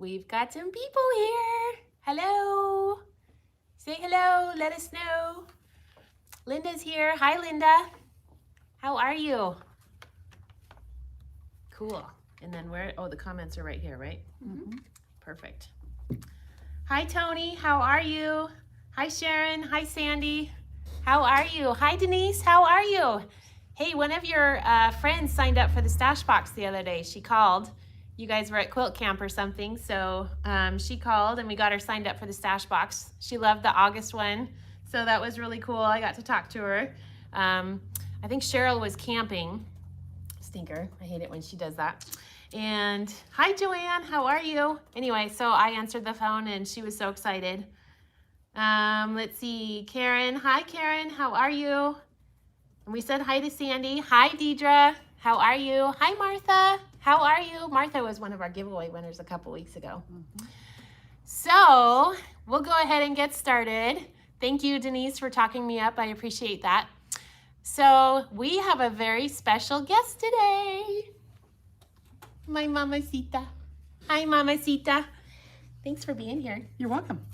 We've got some people here. Hello. Say hello. Let us know. Linda's here. Hi, Linda. How are you? Cool. And then where? Oh, the comments are right here, right? Mm-hmm. Perfect. Hi, Tony. How are you? Hi, Sharon. Hi, Sandy. How are you? Hi, Denise. How are you? Hey, one of your friends signed up for the stash box the other day. She called. You guys were at quilt camp or something, so she called and we got her signed up for the stash box. She loved the August one, so that was really cool. I got to talk to her. I think Cheryl was camping. Stinker. I hate it when she does that. And hi, Joanne. How are you? Anyway, so I answered the phone and she was so excited. Let's see. Karen. Hi, Karen. How are you? And we said hi to Sandy. Hi, Deidre. How are you? Hi, Martha. How are you? Martha was one of our giveaway winners a couple weeks ago. Mm-hmm. So we'll go ahead and get started. Thank you, Denise, for talking me up. I appreciate that. So we have a very special guest today. My mamacita. Hi, mamacita. Thanks for being here. You're welcome.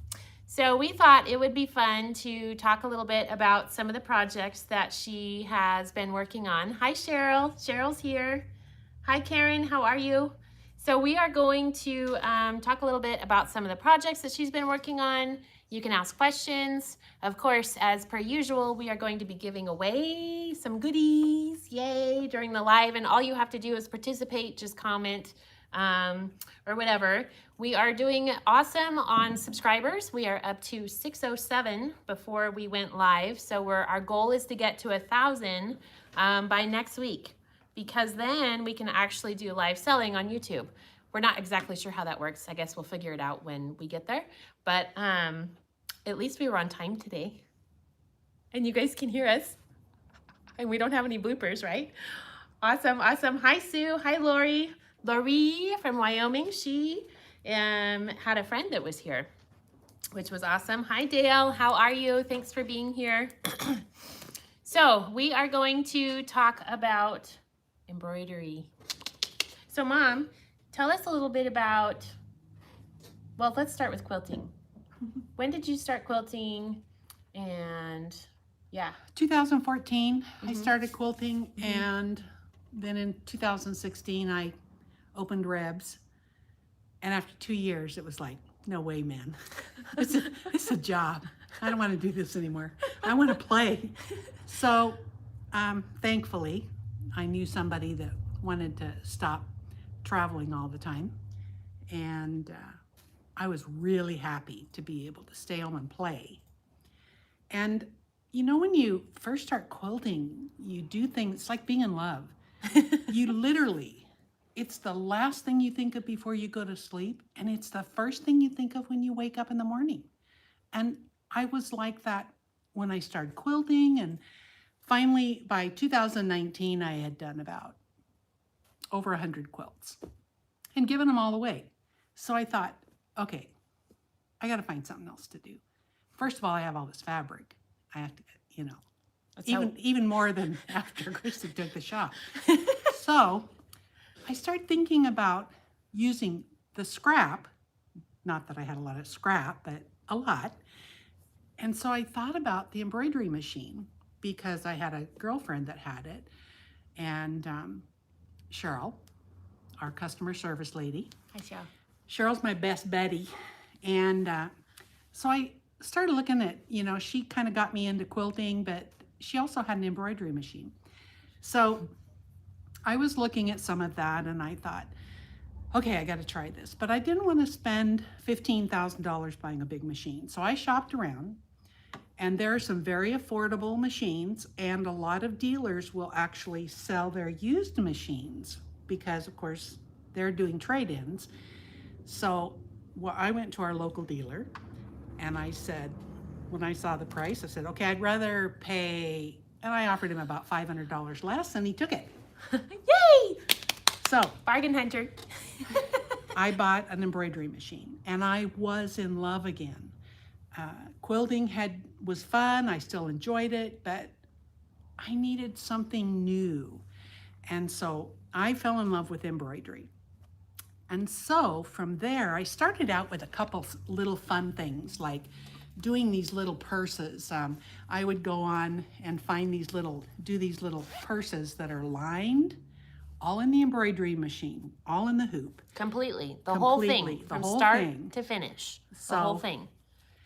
So we thought it would be fun to talk a little bit about some of the projects that she has been working on. Hi, Cheryl. Cheryl's here. Hi, Karen. How are you? So we are going to talk a little bit about some of the projects that she's been working on. You can ask questions. Of course, as per usual, we are going to be giving away some goodies, yay, during the live. And all you have to do is participate, just comment or whatever. We are doing awesome on subscribers. We are up to 607 before we went live. So our goal is to get to 1,000 by next week, because then we can actually do live selling on YouTube. We're not exactly sure how that works. I guess we'll figure it out when we get there. But at least we were on time today. And you guys can hear us. And we don't have any bloopers, right? Awesome, awesome. Hi, Sue. Hi, Lori. Lori from Wyoming. She had a friend that was here, which was awesome. Hi, Dale. How are you? Thanks for being here. So we are going to talk about embroidery. So Mom, tell us a little bit about, well, let's start with quilting. When did you start quilting? And yeah. 2014, I started quilting, and then in 2016, I opened Rebs. And after 2 years, it was like, no way, man. It's a job. I don't want to do this anymore. I want to play. So thankfully, I knew somebody that wanted to stop traveling all the time. And I was really happy to be able to stay home and play. And you know, when you first start quilting, you do things, it's like being in love. You literally, it's the last thing you think of before you go to sleep, and it's the first thing you think of when you wake up in the morning. And I was like that when I started quilting, and finally by 2019, I had done about over 100 quilts and given them all away. So I thought, okay, I got to find something else to do. First of all, I have all this fabric. I have to, you know, even more than after Christy took the shop. So I started thinking about using the scrap, not that I had a lot of scrap, but a lot. And so I thought about the embroidery machine because I had a girlfriend that had it. And Cheryl, our customer service lady. Hi, Cheryl. Cheryl's my best buddy. And so I started looking at, you know, she kind of got me into quilting, but she also had an embroidery machine. So I was looking at some of that and I thought, okay, I got to try this. But I didn't want to spend $15,000 buying a big machine. So I shopped around, and there are some very affordable machines, and a lot of dealers will actually sell their used machines because, of course, they're doing trade-ins. So I went to our local dealer, and I said, when I saw the price, I said, okay, I'd rather pay, and I offered him about $500 less, and he took it. Yay! So Bargain hunter. I bought an embroidery machine, and I was in love again. Quilting was fun. I still enjoyed it, but I needed something new. And so I fell in love with embroidery. And so from there, I started out with a couple little fun things like doing these little purses. I would go on and find do these little purses that are lined, all in the embroidery machine, all in the hoop. Completely. The whole thing. The From whole start thing. to finish. So, the whole thing.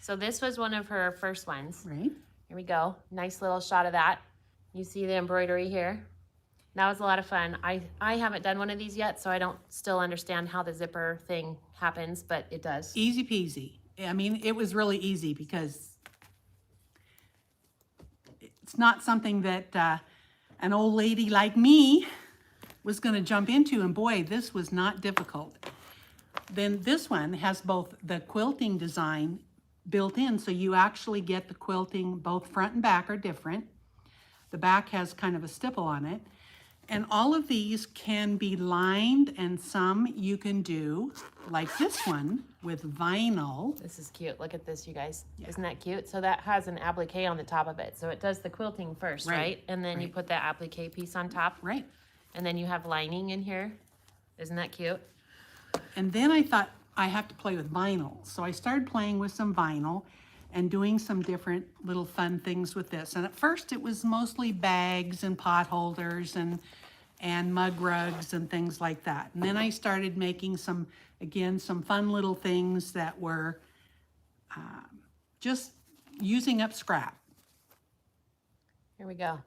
So this was one of her first ones. Right. Here we go. Nice little shot of that. You see the embroidery here. That was a lot of fun. I haven't done one of these yet, so I don't still understand how the zipper thing happens, but it does. Easy peasy. I mean, it was really easy because it's not something that an old lady like me was going to jump into, and boy, this was not difficult. Then this one has both the quilting design built in, so you actually get the quilting, both front and back are different. The back has kind of a stipple on it. And all of these can be lined, and some you can do, like this one, with vinyl. This is cute. Look at this, you guys. Yeah. Isn't that cute? So that has an applique on the top of it. So it does the quilting first, right? And then you put that applique piece on top. Right. And then you have lining in here. Isn't that cute? And then I thought I have to play with vinyl. So I started playing with some vinyl and doing some different little fun things with this. And at first it was mostly bags and pot holders and mug rugs and things like that. And then I started making some fun little things that were just using up scrap. Here we go.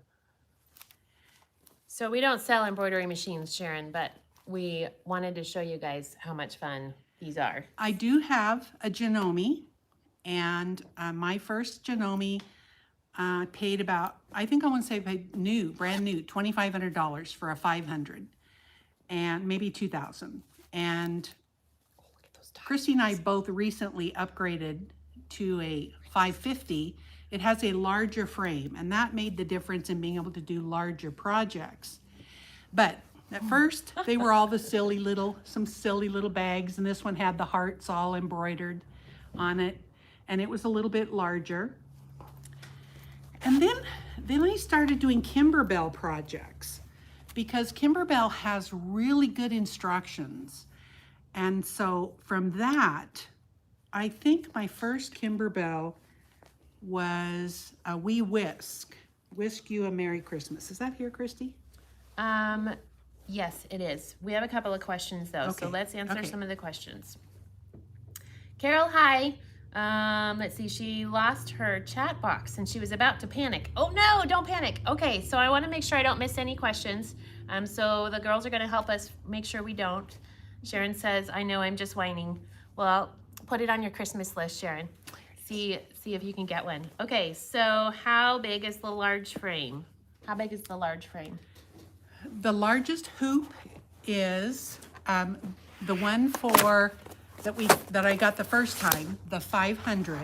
So we don't sell embroidery machines, Sharon, but we wanted to show you guys how much fun these are. I do have a Janome, and my first Janome paid about, I think I want to say paid brand new, $2,500 for a 500, and maybe 2,000. And Christy and I both recently upgraded to a 550. It has a larger frame, and that made the difference in being able to do larger projects. But at first, they were all some silly little bags, and this one had the hearts all embroidered on it, and it was a little bit larger. And then I started doing Kimber Bell projects, because Kimber Bell has really good instructions. And so from that, I think my first Kimber Bell was a wee whisk you a Merry Christmas. Is that here, Christy? Yes, it is. We have a couple of questions though, Okay. so let's answer Okay. some of the questions. Carol, hi. Let's see, she lost her chat box and she was about to panic. Oh no, don't panic. Okay, so I want to make sure I don't miss any questions. So the girls are going to help us make sure we don't. Sharon says, I know, I'm just whining. Well, put it on your Christmas list, Sharon. See if you can get one. Okay, so how big is the large frame? How big is the large frame? The largest hoop is the one that I got the first time, the 500,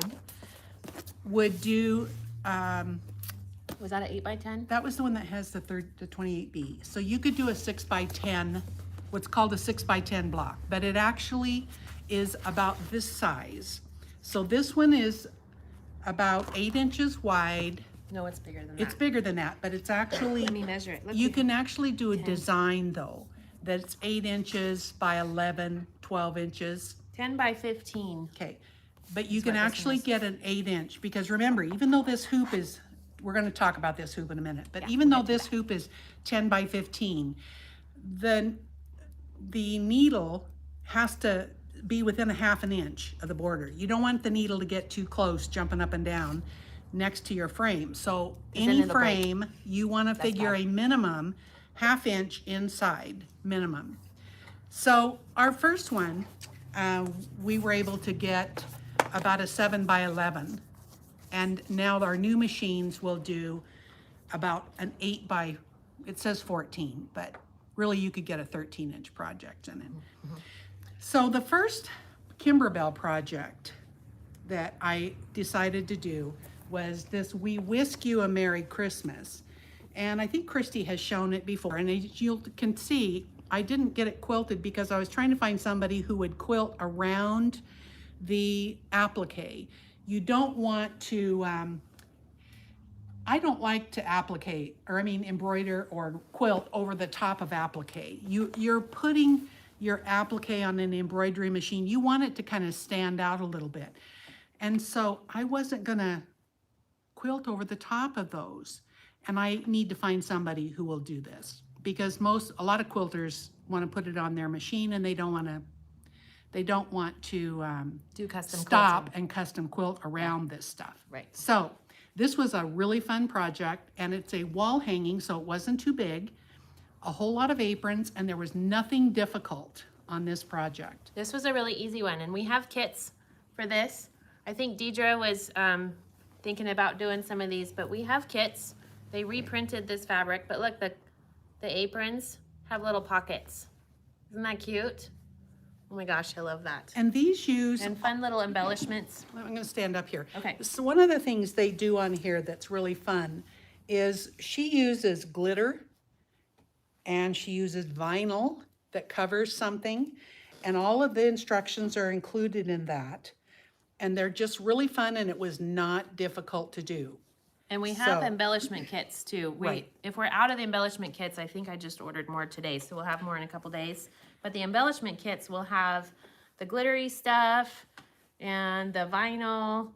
would do. Was that an 8x10? That was the one that has the 28B. So you could do a 6x10, what's called a 6x10 block, but it actually is about this size. So this one is about 8 inches wide. No, it's bigger than that. It's bigger than that, but it's actually, Let me measure it. you can actually do a design though, that's 8 inches by 11, 12 inches. 10 by 15. Okay, but you can what this actually one is. get an 8-inch, because remember, even though this hoop is, we're gonna talk about this hoop in a minute, but Yeah, even we'll though get to this hoop is 10 by 15, the needle has to be within a 1/2 inch of the border. You don't want the needle to get too close, jumping up and down next to your frame. So then any it'll break. frame, you wanna figure bad. a minimum 1/2 inch inside, minimum. So our first one, we were able to get about a 7 by 11. And now our new machines will do about an 8 by, it says 14, but really you could get a 13-inch project in it. So the first Kimber Bell project that I decided to do was this We Whisk You a Merry Christmas. And I think Christy has shown it before, and as you can see, I didn't get it quilted because I was trying to find somebody who would quilt around the applique. You don't want to, I don't like to embroider or quilt over the top of applique. You're putting your applique on an embroidery machine, you want it to kind of stand out a little bit. And so I wasn't gonna quilt over the top of those. And I need to find somebody who will do this, because a lot of quilters want to put it on their machine and they don't want to Do custom stop quilting. and custom quilt around this stuff. Right. So this was a really fun project, and it's a wall hanging, so it wasn't too big. A whole lot of aprons, and there was nothing difficult on this project. This was a really easy one, and we have kits for this. I think Deidre was thinking about doing some of these, but we have kits. They reprinted this fabric, but look, the aprons have little pockets. Isn't that cute? Oh my gosh, I love that. And these use, And fun little embellishments. I'm gonna stand up here. Okay. So one of the things they do on here that's really fun is she uses glitter and she uses vinyl that covers something, and all of the instructions are included in that. And they're just really fun, and it was not difficult to do. And we have So- embellishment kits too. Right. If we're out of the embellishment kits, I think I just ordered more today, so we'll have more in a couple days. But the embellishment kits will have the glittery stuff and the vinyl,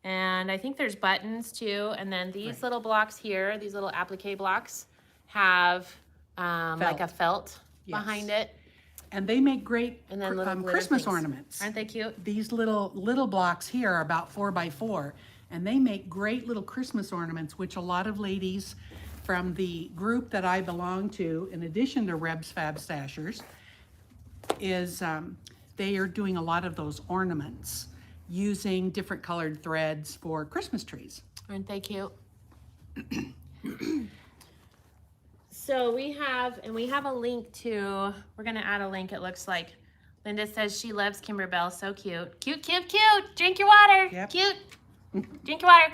and I think there's buttons too. And then these little blocks here, these little applique blocks, have like a felt Yes. behind it. And they make great And then little glitter Christmas things. ornaments. Aren't they cute? These little blocks here are about 4 by 4, and they make great little Christmas ornaments, which a lot of ladies from the group that I belong to, in addition to RebsFabStashers, is they are doing a lot of those ornaments using different colored threads for Christmas trees. Aren't they cute? So we have a link to, we're gonna add a link, it looks like. Linda says she loves Kimber Bell, so cute. Cute, cute, cute, drink your water. Yep. Cute, drink your water.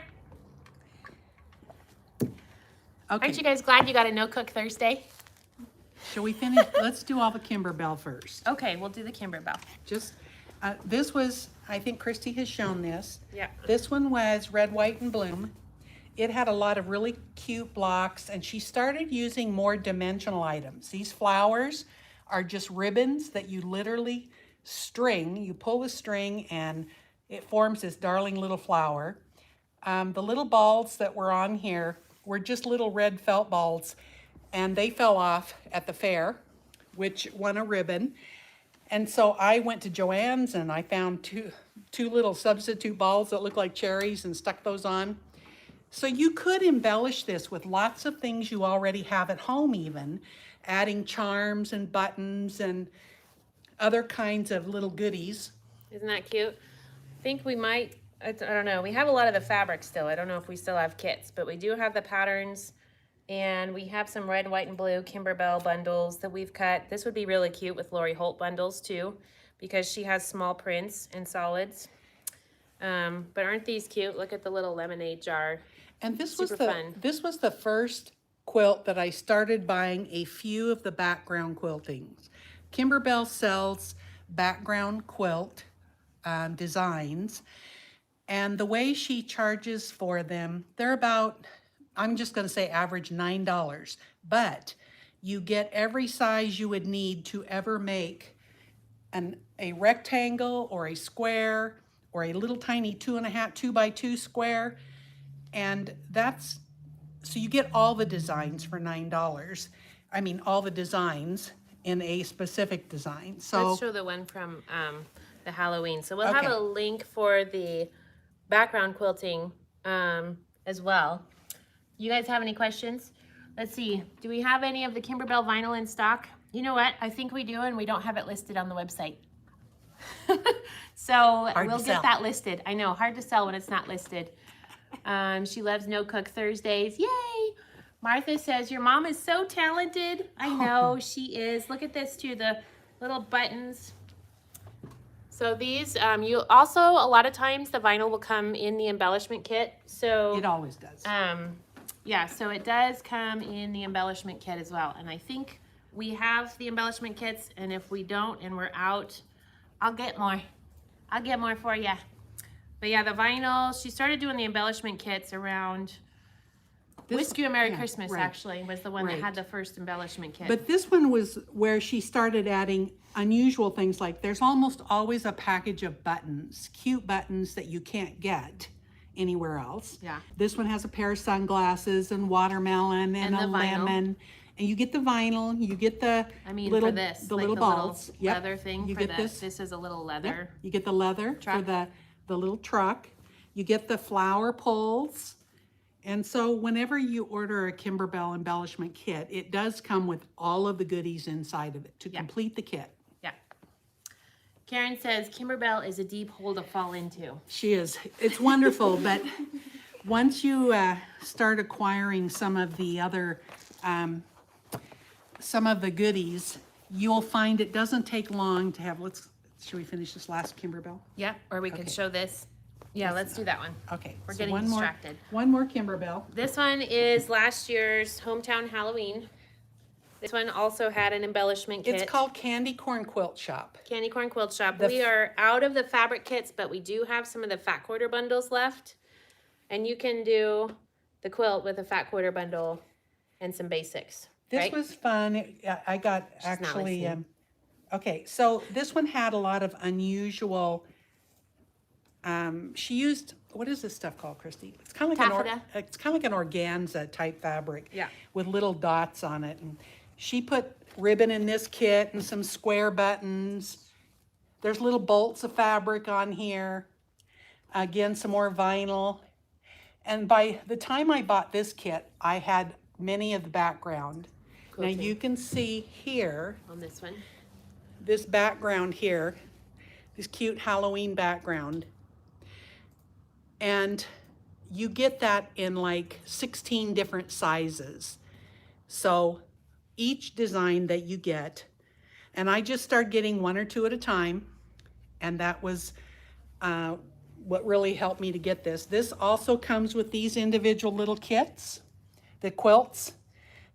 Okay, Aren't you guys glad you got a no-cook Thursday? shall we finish? Let's do all the Kimber Bell first. Okay, we'll do the Kimber Bell. Just, this was, I think Christy has shown this. Yeah. This one was red, white, and bloom. It had a lot of really cute blocks, and she started using more dimensional items. These flowers are just ribbons that you literally string. You pull the string and it forms this darling little flower. The little balls that were on here were just little red felt balls, and they fell off at the fair, which won a ribbon. And so I went to Joann's and I found two little substitute balls that look like cherries and stuck those on. So you could embellish this with lots of things you already have at home, even adding charms and buttons and other kinds of little goodies. Isn't that cute? I think we might, I don't know, we have a lot of the fabric still. I don't know if we still have kits, but we do have the patterns, and we have some red, white, and blue Kimber Bell bundles that we've cut. This would be really cute with Lori Holt bundles too, because she has small prints and solids. But aren't these cute? Look at the little lemonade jar. And this Super was the fun. this was the first quilt that I started buying a few of the background quiltings. Kimber Bell sells background quilt designs, and the way she charges for them, they're about, I'm just going to say average $9, but you get every size you would need to ever make a rectangle or a square or a little tiny 2 by 2 square. And that's, so you get all the designs for $9. I mean, all the designs in a specific design. So Let's show the one from the Halloween. So we'll have Okay. a link for the background quilting as well. You guys have any questions? Let's see. Do we have any of the Kimber Bell vinyl in stock? You know what? I think we do, and we don't have it listed on the website. So Hard we'll to get sell. that listed. I know, hard to sell when it's not listed. She loves No Cook Thursdays. Yay! Martha says, your mom is so talented. I know, she is. Look at this too, the little buttons. So these, you also, a lot of times the vinyl will come in the embellishment kit. So it always does. yeah, so it does come in the embellishment kit as well. And I think we have the embellishment kits, and if we don't and we're out, I'll get more. I'll get more for you. But yeah, the vinyl, she started doing the embellishment kits around Wish You a Merry yeah, Christmas, right. actually, was the one that Right. had the first embellishment kit. But this one was where she started adding unusual things, like there's almost always a package of buttons, cute buttons that you can't get anywhere else. Yeah. This one has a pair of sunglasses and watermelon and the a vinyl. lemon. And you get the vinyl, you get the I mean, little, for this, the like little the balls. little Yep. leather thing You for get this. This is a little leather. You get the leather truck. for the little truck. You get the flower pulls. And so whenever you order a Kimber Bell embellishment kit, it does come with all of the goodies inside of it to complete the kit. Yeah. Karen says Kimber Bell is a deep hole to fall into. She is. It's wonderful, but once you start acquiring some of the other, some of the goodies, you'll find it doesn't take long to have, should we finish this last Kimber Bell? Yeah, or we could show this. Yeah, let's do that one. Okay. We're so getting distracted. One more Kimber Bell. This one is last year's Hometown Halloween. This one also had an embellishment kit. It's called Candy Corn Quilt Shop. Candy Corn Quilt Shop. We are out of the fabric kits, but we do have some of the fat quarter bundles left. And you can do the quilt with a fat quarter bundle and some basics. This right? was fun. I got She's not actually, listening. okay, so this one had a lot of unusual, she used, what is this stuff called, Christy? It's kind of like Taffeta. it's kind of like an organza type fabric. Yeah. With little dots on it. And she put ribbon in this kit and some square buttons. There's little bolts of fabric on here. Again, some more vinyl. And by the time I bought this kit, I had many of the background. Quilting. Now you can see here, On this one. this background here, this cute Halloween background. And you get that in like 16 different sizes. So each design that you get, and I just started getting one or two at a time, and that was what really helped me to get this. This also comes with these individual little kits, the quilts.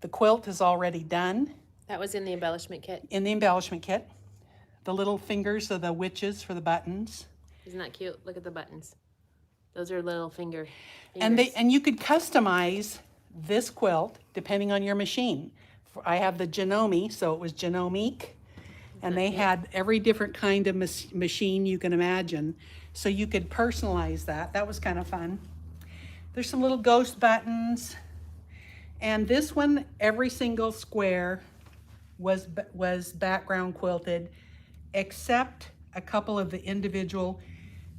The quilt is already done. That was in the embellishment kit. In the embellishment kit. The little fingers of the witches for the buttons. Isn't that cute? Look at the buttons. Those are little fingers. And you could customize this quilt depending on your machine. I have the Genome, so it was Genomique. And they had every different kind of machine you can imagine. So you could personalize that. That was kind of fun. There's some little ghost buttons. And this one, every single square was background quilted, except a couple of the individual,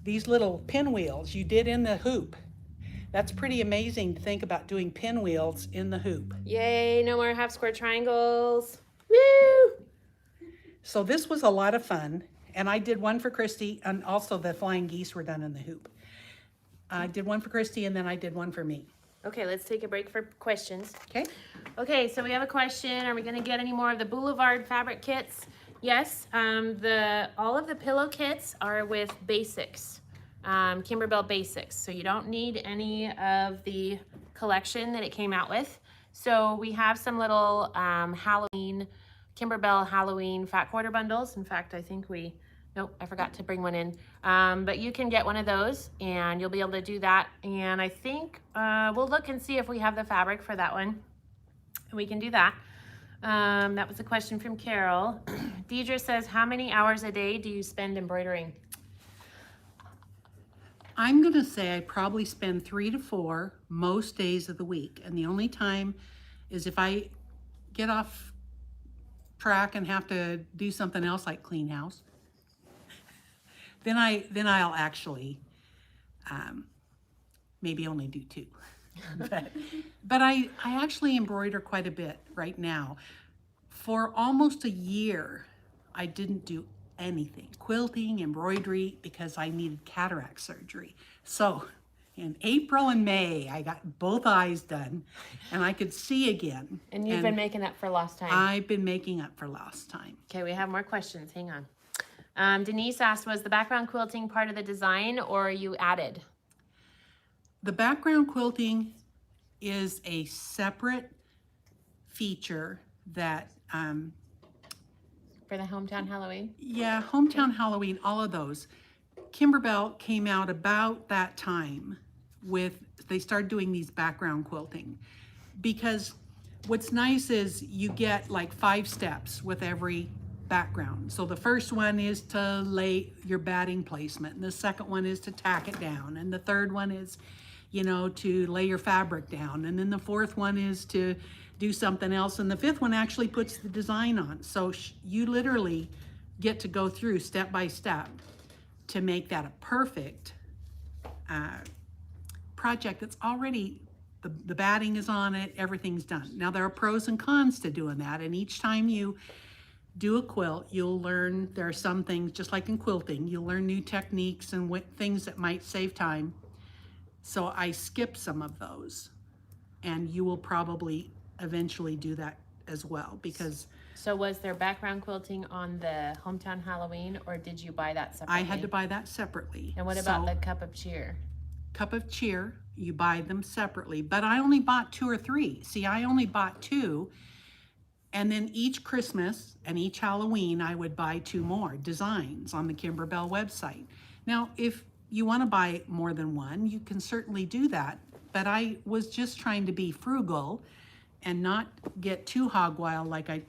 these little pinwheels you did in the hoop. That's pretty amazing to think about doing pinwheels in the hoop. Yay, no more half square triangles. Woo! So this was a lot of fun. And I did one for Christy, and also the flying geese were done in the hoop. I did one for Christy, and then I did one for me. Okay, let's take a break for questions. Okay. Okay, so we have a question. Are we going to get any more of the Boulevard fabric kits? Yes, all of the pillow kits are with basics, Kimber Bell basics. So you don't need any of the collection that it came out with. So we have some little Halloween, Kimber Bell Halloween fat quarter bundles. In fact, I think nope, I forgot to bring one in. But you can get one of those and you'll be able to do that. And I think we'll look and see if we have the fabric for that one. We can do that. That was a question from Carol. Deidre says, how many hours a day do you spend embroidering? I'm going to say I probably spend 3 to 4 most days of the week. And the only time is if I get off track and have to do something else like clean house. Then I'll actually maybe only do 2. but I actually embroider quite a bit right now. For almost a year, I didn't do anything, quilting, embroidery, because I needed cataract surgery. So in April and May, I got both eyes done and I could see again. And you've been making up for lost time. I've been making up for lost time. Okay, we have more questions. Hang on. Denise asked, was the background quilting part of the design or are you added? The background quilting is a separate feature that, For the Hometown Halloween? yeah, Hometown Halloween, all of those. Kimber Bell came out about that time they started doing these background quilting. Because what's nice is you get like 5 steps with every background. So the first one is to lay your batting placement, and the second one is to tack it down, and the third one is, you know, to lay your fabric down, and then the fourth one is to do something else, and the fifth one actually puts the design on. So you literally get to go through step by step to make that a perfect project that's already, the batting is on it, everything's done. Now there are pros and cons to doing that, and each time you do a quilt, you'll learn, there are some things, just like in quilting, you'll learn new techniques and things that might save time. So I skip some of those, and you will probably eventually do that as well, because So was there background quilting on the Hometown Halloween, or did you buy that separately? I had to buy that separately. And what about the Cup of Cheer? Cup of Cheer, you buy them separately, but I only bought 2 or 3. See, I only bought 2, and then each Christmas and each Halloween I would buy 2 more designs on the Kimber Bell website. Now, if you want to buy more than one, you can certainly do that, but I was just trying to be frugal and not get too hog wild like I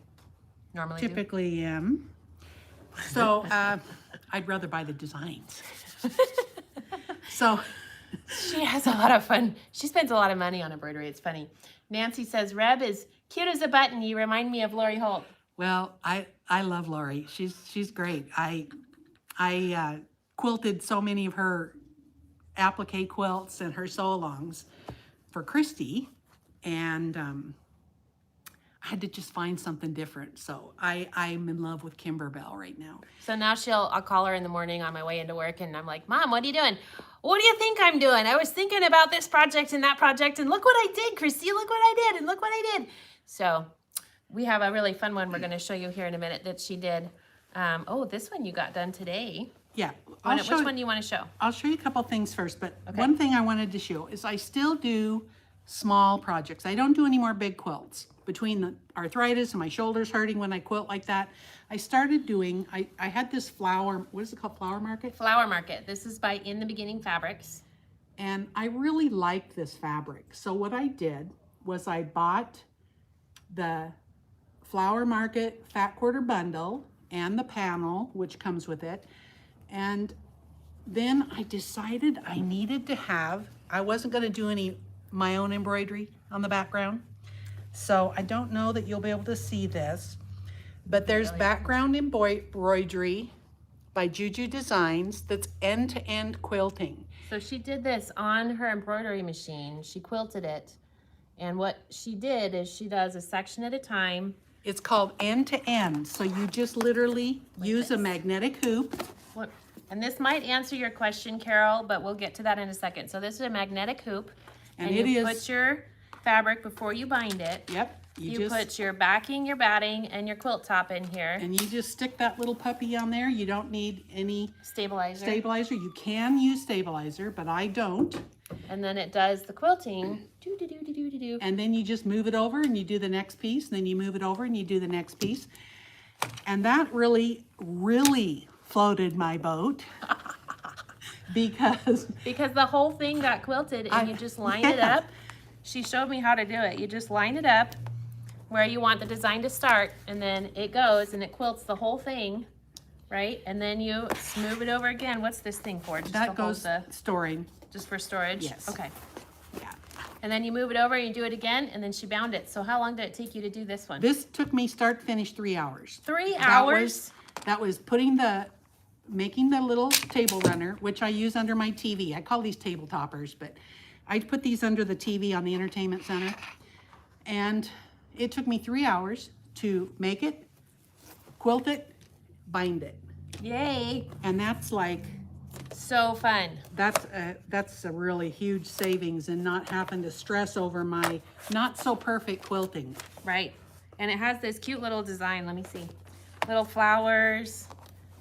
Normally typically am. So I'd rather buy the designs. So She has a lot of fun. She spends a lot of money on embroidery. It's funny. Nancy says, Reb is cute as a button. You remind me of Lori Holt. well, I love Lori. She's great. I quilted so many of her applique quilts and her sew-alongs for Christy, and I had to just find something different. So I'm in love with Kimber Bell right now. So now I'll call her in the morning on my way into work, and I'm like, Mom, what are you doing? What do you think I'm doing? I was thinking about this project and that project, and look what I did, Christy. Look what I did, and look what I did. So we have a really fun one we're going to show you here in a minute that she did. Oh, this one you got done today. Yeah. Which one do you want to show? I'll show you a couple things first, but Okay. one thing I wanted to show is I still do small projects. I don't do any more big quilts. Between the arthritis and my shoulders hurting when I quilt like that, I started doing, I had this flower, what is it called, Flower Market? Flower Market. This is by In the Beginning Fabrics. And I really liked this fabric. So what I did was I bought the Flower Market Fat Quarter Bundle and the panel, which comes with it. And then I decided I needed to have, I wasn't going to do any my own embroidery on the background. So I don't know that you'll be able to see this, but there's background embroidery by Juju Designs that's end-to-end quilting. So she did this on her embroidery machine. She quilted it. And what she did is she does a section at a time. It's called end-to-end. So you just literally use a magnetic hoop. And this might answer your question, Carol, but we'll get to that in a second. So this is a magnetic hoop. And you put your fabric before you bind it. Yep. You put your backing, your batting, and your quilt top in here. And you just stick that little puppy on there. You don't need any Stabilizer. You can use stabilizer, but I don't. And then it does the quilting. Do-do-do-do-do-do. And then you just move it over and you do the next piece. And then you move it over and you do the next piece. And that really, really floated my boat. because the whole thing got quilted and you just line it up. She showed me how to do it. You just line it up where you want the design to start, and then it goes and it quilts the whole thing, right? And then you smooth it over again. What's this thing for? Just that goes storing. Just for storage? Yes. Okay. Yeah. And then you move it over and you do it again, and then she bound it. So how long did it take you to do this one? This took me start to finish 3 hours. 3 hours? That was making the little table runner, which I use under my TV. I call these table toppers, but I put these under the TV on the entertainment center. And it took me 3 hours to make it, quilt it, bind it. Yay. And that's like, so fun. that's a really huge savings and not having to stress over my not so perfect quilting. Right. And it has this cute little design. Let me see. Little flowers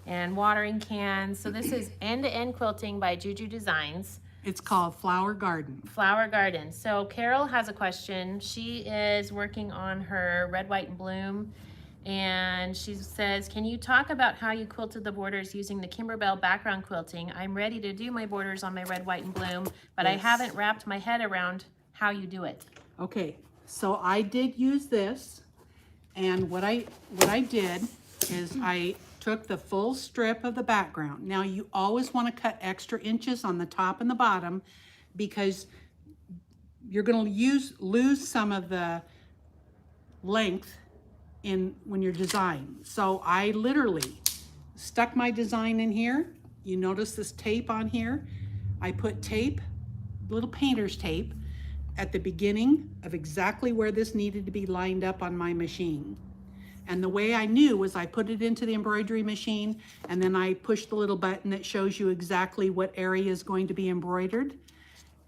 and watering cans. So this is end-to-end quilting by Juju Designs. It's called Flower Garden. Flower Garden. So Carol has a question. She is working on her Red, White, and Bloom. And she says, can you talk about how you quilted the borders using the Kimber Bell background quilting? I'm ready to do my borders on my Red, White, and Bloom, but I haven't wrapped my head around how you do it. Okay, so I did use this, and what I did is I took the full strip of the background. Now you always want to cut extra inches on the top and the bottom because you're going to lose some of the length when you're designing. So I literally stuck my design in here. You notice this tape on here. I put tape, little painter's tape, at the beginning of exactly where this needed to be lined up on my machine. And the way I knew was I put it into the embroidery machine, and then I pushed the little button that shows you exactly what area is going to be embroidered.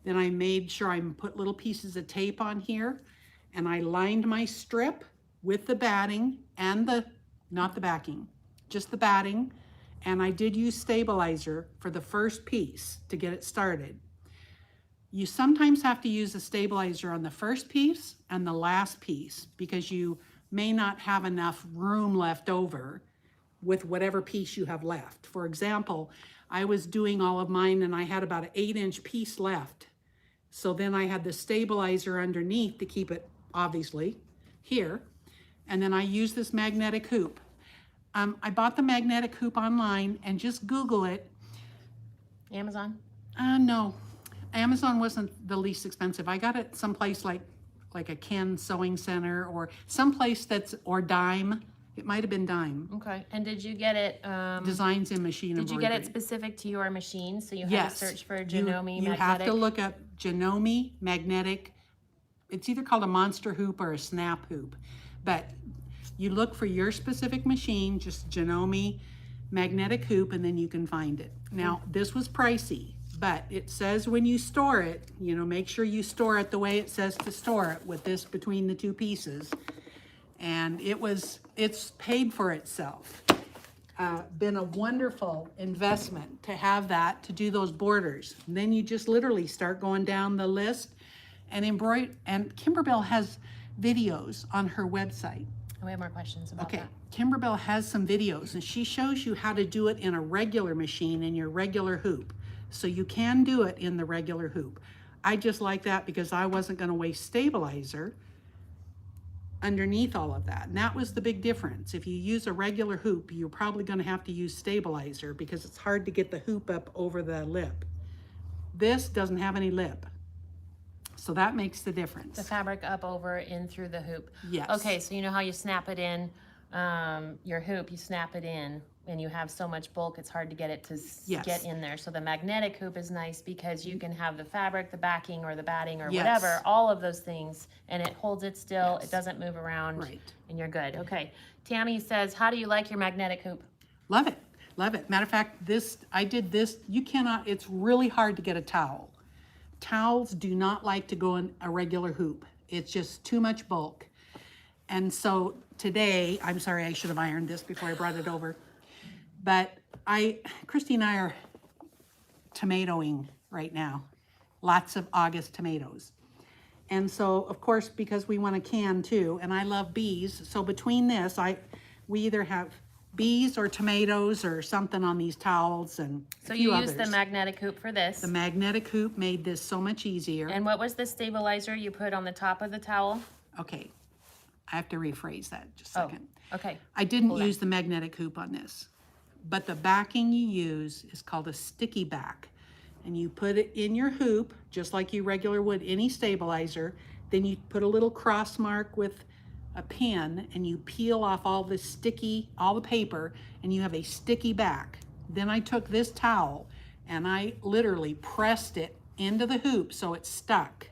Then I made sure I put little pieces of tape on here, and I lined my strip with the batting and not the backing, just the batting. And I did use stabilizer for the first piece to get it started. You sometimes have to use a stabilizer on the first piece and the last piece because you may not have enough room left over with whatever piece you have left. For example, I was doing all of mine and I had about an 8-inch piece left. So then I had the stabilizer underneath to keep it, obviously, here. And then I used this magnetic hoop. I bought the magnetic hoop online, and just Google it. Amazon? No. Amazon wasn't the least expensive. I got it someplace like a Ken Sewing Center or someplace or Dime. It might have been Dime. Okay. And did you get it? Designs in machine Did you embroidery. get it specific to your machine? So you had Yes. to search for Janome You magnetic? have to look up Janome magnetic. It's either called a monster hoop or a snap hoop. But you look for your specific machine, just Janome magnetic hoop, and then you can find it. Now, this was pricey. But it says when you store it, make sure you store it the way it says to store it, with this between the two pieces. And it's paid for itself. Been a wonderful investment to have that, to do those borders. And then you just literally start going down the list and embroider. And Kimber Bell has videos on her website. We have more questions about that. Kimber Bell has some videos, and she shows you how to do it in a regular machine in your regular hoop. So you can do it in the regular hoop. I just like that because I wasn't going to waste stabilizer underneath all of that. And that was the big difference. If you use a regular hoop, you're probably going to have to use stabilizer because it's hard to get the hoop up over the lip. This doesn't have any lip. So that makes the difference. The fabric up, over, in through the hoop. Yes. Okay, so you know how you snap it in, your hoop, you snap it in, and you have so much bulk, it's hard to get it to get in there. So the magnetic hoop is nice because you can have the fabric, the backing, or the batting, or whatever, all of those things, and it holds it still, it doesn't move around, and you're good. Okay, Tammy says, how do you like your magnetic hoop? Love it, love it. Matter of fact, I did this, it's really hard to get a towel. Towels do not like to go in a regular hoop. It's just too much bulk. And so today, I'm sorry, I should have ironed this before I brought it over. But Christy and I are tomatoing right now. Lots of August tomatoes. And so, of course, because we want a can too, and I love bees, so between this, we either have bees or tomatoes or something on these towels and so you use the magnetic hoop for this. The magnetic hoop made this so much easier. And what was the stabilizer you put on the top of the towel? Okay, I have to rephrase that just a second. Okay. I didn't use the magnetic hoop on this, but the backing you use is called a sticky back. And you put it in your hoop, just like you regular would any stabilizer. Then you put a little cross mark with a pin and you peel off all the paper, and you have a sticky back. Then I took this towel and I literally pressed it into the hoop so it stuck.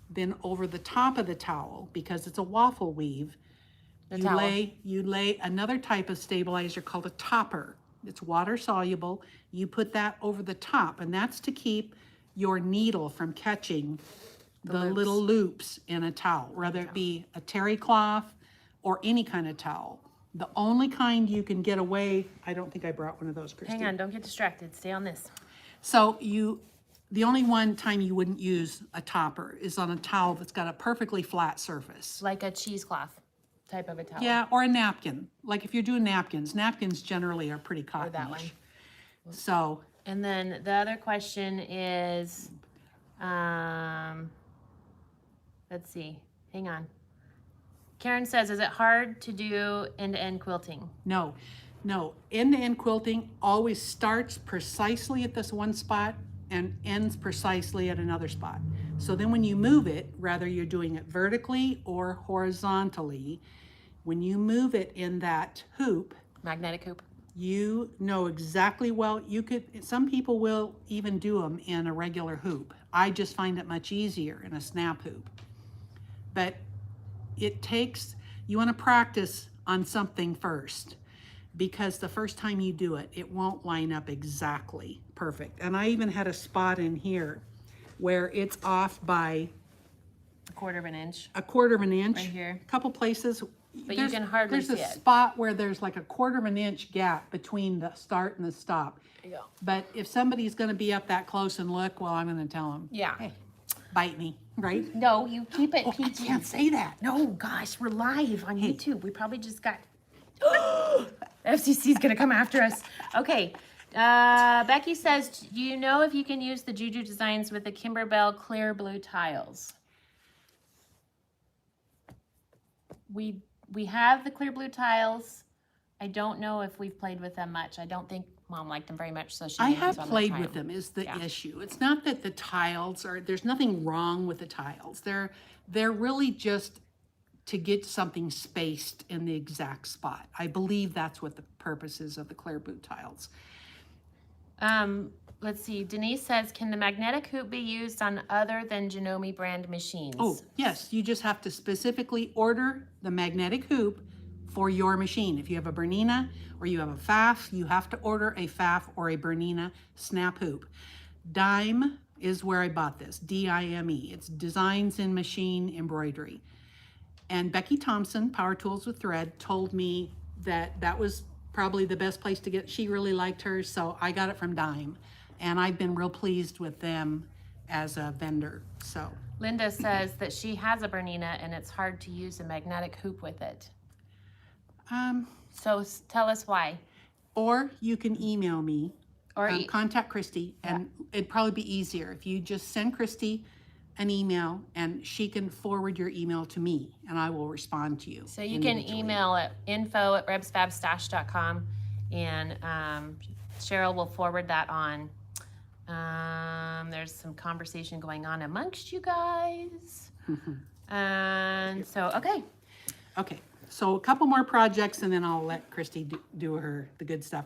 Then over the top of the towel, because it's a waffle weave, you lay another type of stabilizer called a topper. It's water soluble. You put that over the top, and that's to keep your needle from catching the little loops in a towel, whether it be a terry cloth or any kind of towel. The only kind you can get away, I don't think I brought one of those, Christy. Hang on, don't get distracted. Stay on this. So the only one time you wouldn't use a topper is on a towel that's got a perfectly flat surface. Like a cheesecloth type of a towel. Yeah, or a napkin. Like if you're doing napkins generally are pretty cottonish. Or that one. So. And then the other question is, let's see, hang on. Karen says, is it hard to do end-to-end quilting? No, no. End-to-end quilting always starts precisely at this one spot and ends precisely at another spot. So then when you move it, whether you're doing it vertically or horizontally, when you move it in that hoop, Magnetic hoop. you know exactly, well, you could, some people will even do them in a regular hoop. I just find it much easier in a snap hoop. But it takes, you want to practice on something first, because the first time you do it, it won't line up exactly perfect. And I even had a spot in here where it's off by A quarter of an inch. a quarter of an inch. Right here. A couple places. But you can hardly There's see a it. spot where there's like a quarter of an inch gap between the start and the stop. There you go. But if somebody's going to be up that close and look, well, I'm going to tell them, Yeah. hey, bite me, right? No, you keep it Oh, I PG. can't say that. No, gosh, we're live on YouTube. We probably just got... FCC's gonna come after us. Okay. Becky says, do you know if you can use the Juju designs with the Kimber Bell clear blue tiles? We have the clear blue tiles. I don't know if we've played with them much. I don't think Mom liked them very much, so she I didn't have use them played to try with them is the Yeah. issue. It's not that the tiles are, there's nothing wrong with the tiles. They're really just to get something spaced in the exact spot. I believe that's what the purpose is of the clear blue tiles. Let's see. Denise says, can the magnetic hoop be used on other than Janome brand machines? Oh, yes, you just have to specifically order the magnetic hoop for your machine. If you have a Bernina or you have a FAF, you have to order a FAF or a Bernina snap hoop. Dime is where I bought this, D-I-M-E. It's Designs in Machine Embroidery. And Becky Thompson, Power Tools with Thread, told me that that was probably the best place to get. She really liked hers, so I got it from Dime. And I've been real pleased with them as a vendor, so. Linda says that she has a Bernina and it's hard to use a magnetic hoop with it. So tell us why. Or you can email me, Or contact Christy, and it'd probably be easier if you just send Christy an email and she can forward your email to me and I will respond to you. So you can individually. email at info@RebsFabStash.com and Cheryl will forward that on. There's some conversation going on amongst you guys. And so, okay. Okay, so a couple more projects and then I'll let Christy do the good stuff.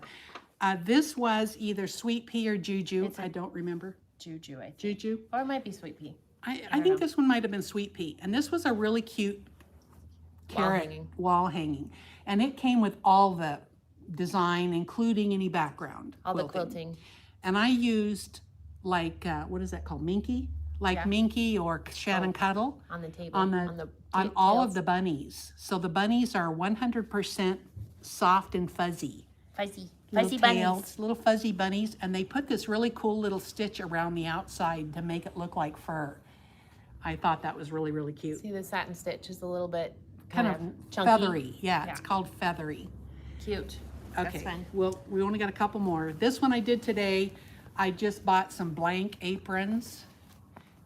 This was either Sweet Pea or Juju. I don't remember. Juju, I think. Juju? Or it might be Sweet Pea. I think this one might have been Sweet Pea. And this was a really cute carrot wall hanging. And it came with all the design, including any background. All the quilting. And I used like, what is that called? Minky? Like Minky or Shannon Cuddle. On the table. On all of the bunnies. So the bunnies are 100% soft and fuzzy. Fuzzy Little bunnies. tails, little fuzzy bunnies. And they put this really cool little stitch around the outside to make it look like fur. I thought that was really, really cute. See, the satin stitch is a little bit Kind of chunky. feathery. Yeah, it's called feathery. Cute. Okay, That's fun. well, we only got a couple more. This one I did today. I just bought some blank aprons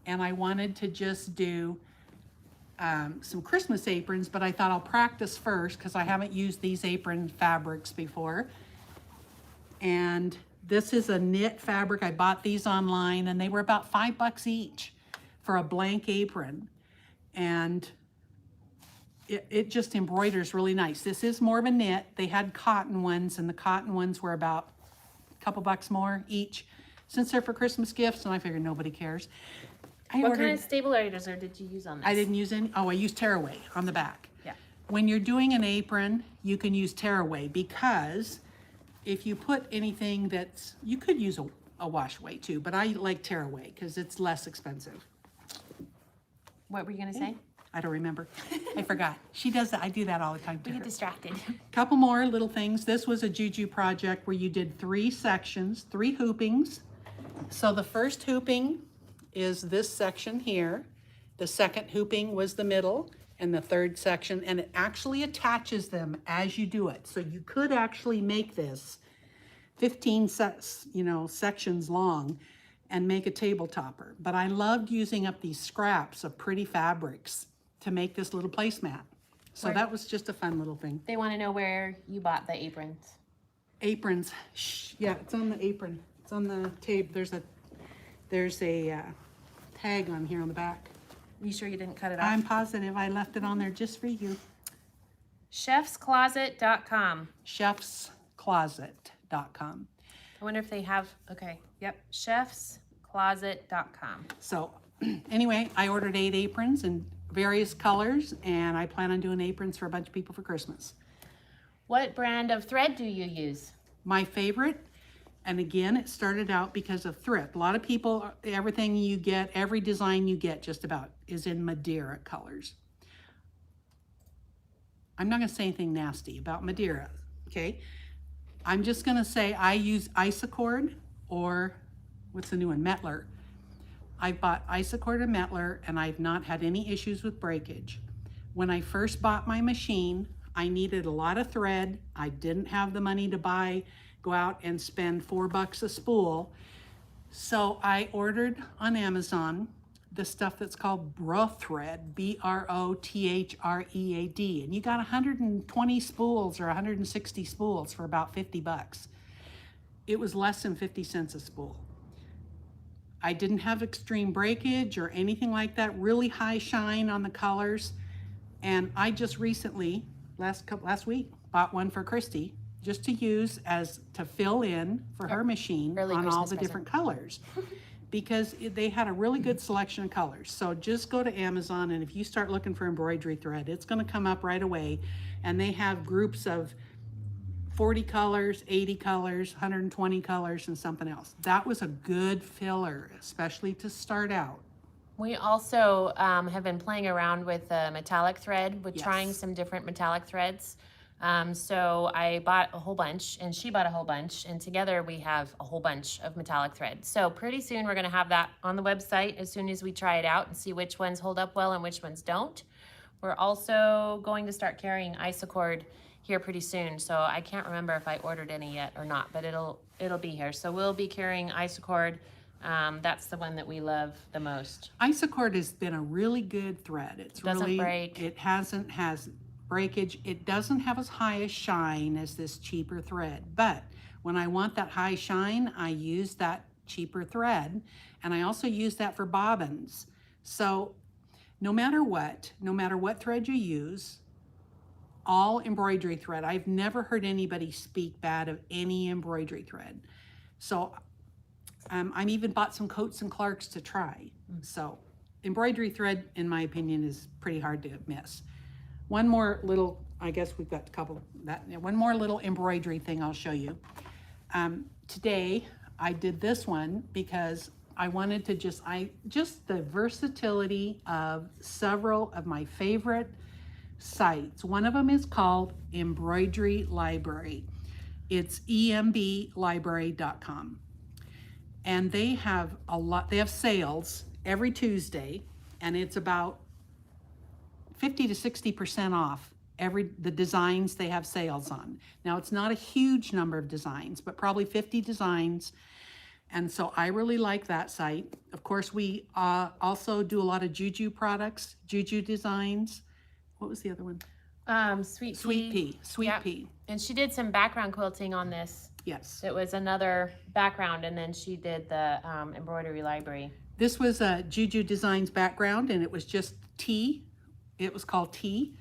and I wanted to just do some Christmas aprons, but I thought I'll practice first because I haven't used these apron fabrics before. And this is a knit fabric. I bought these online and they were about $5 each for a blank apron. And it just embroiders really nice. This is more of a knit. They had cotton ones and the cotton ones were about a couple bucks more each. Since they're for Christmas gifts, and I figured nobody cares. What kind of stabilizer did you use on this? I didn't use any, I used tearaway on the back. Yeah. When you're doing an apron, you can use tearaway because if you put anything that's, you could use a washaway too, but I like tearaway because it's less expensive. What were you going to say? I don't remember. I forgot. She does that. I do that all the time to We her. get distracted. Couple more little things. This was a Juju project where you did 3 sections, 3 hoopings. So the first hooping is this section here. The second hooping was the middle and the third section, and it actually attaches them as you do it. So you could actually make this 15 sections long and make a table topper. But I loved using up these scraps of pretty fabrics to make this little placemat. So that was just a fun little thing. They want to know where you bought the aprons. Aprons. Yeah, it's on the apron. It's on the tape. There's a tag on here on the back. You sure you didn't cut it off? I'm positive I left it on there just for you. Chefscloset.com. Chefscloset.com. I wonder if they have, okay, yep, chefscloset.com. So anyway, I ordered 8 aprons in various colors, and I plan on doing aprons for a bunch of people for Christmas. What brand of thread do you use? My favorite, and again, it started out because of thrift. A lot of people, everything you get, every design you get just about is in Madeira colors. I'm not going to say anything nasty about Madeira, okay? I'm just going to say I use Isacord, or what's the new one, Metler. I bought Isacord and Metler, and I've not had any issues with breakage. When I first bought my machine, I needed a lot of thread. I didn't have the money to go out and spend $4 a spool. So I ordered on Amazon the stuff that's called Brothread, B-R-O-T-H-R-E-A-D. And you got 120 spools or 160 spools for about $50. It was less than 50 cents a spool. I didn't have extreme breakage or anything like that, really high shine on the colors. And I just recently, last week, bought one for Christy just to use to fill in for her machine on Christmas all the present. different colors. Because they had a really good selection of colors. So just go to Amazon, and if you start looking for embroidery thread, it's going to come up right away. And they have groups of 40 colors, 80 colors, 120 colors, and something else. That was a good filler, especially to start out. We also have been playing around with metallic thread, with Yes. trying some different metallic threads. So I bought a whole bunch, and she bought a whole bunch, and together we have a whole bunch of metallic thread. So pretty soon we're going to have that on the website as soon as we try it out and see which ones hold up well and which ones don't. We're also going to start carrying Isacord here pretty soon, so I can't remember if I ordered any yet or not, but it'll be here. So we'll be carrying Isacord. That's the one that we love the most. Isacord has been a really good thread. It doesn't break. It has breakage. It doesn't have as high a shine as this cheaper thread, but when I want that high shine, I use that cheaper thread, and I also use that for bobbins. So no matter what thread you use, all embroidery thread, I've never heard anybody speak bad of any embroidery thread. So I've even bought some Coats and Clarks to try. So embroidery thread, in my opinion, is pretty hard to miss. One more little, I guess we've got a couple, one more little embroidery thing I'll show you. Today I did this one because I wanted to just the versatility of several of my favorite sites. One of them is called Embroidery Library. It's emblibrary.com. And they have they have sales every Tuesday, and it's about 50 to 60% off the designs they have sales on. Now, it's not a huge number of designs, but probably 50 designs. And so I really like that site. Of course, we also do a lot of Juju products, Juju designs. What was the other one? Sweet Sweet Pea. And she did some background quilting on this. Yes. It was another background, and then she did the Embroidery Library. This was a Juju Designs background, and it was just tea. It was called Tea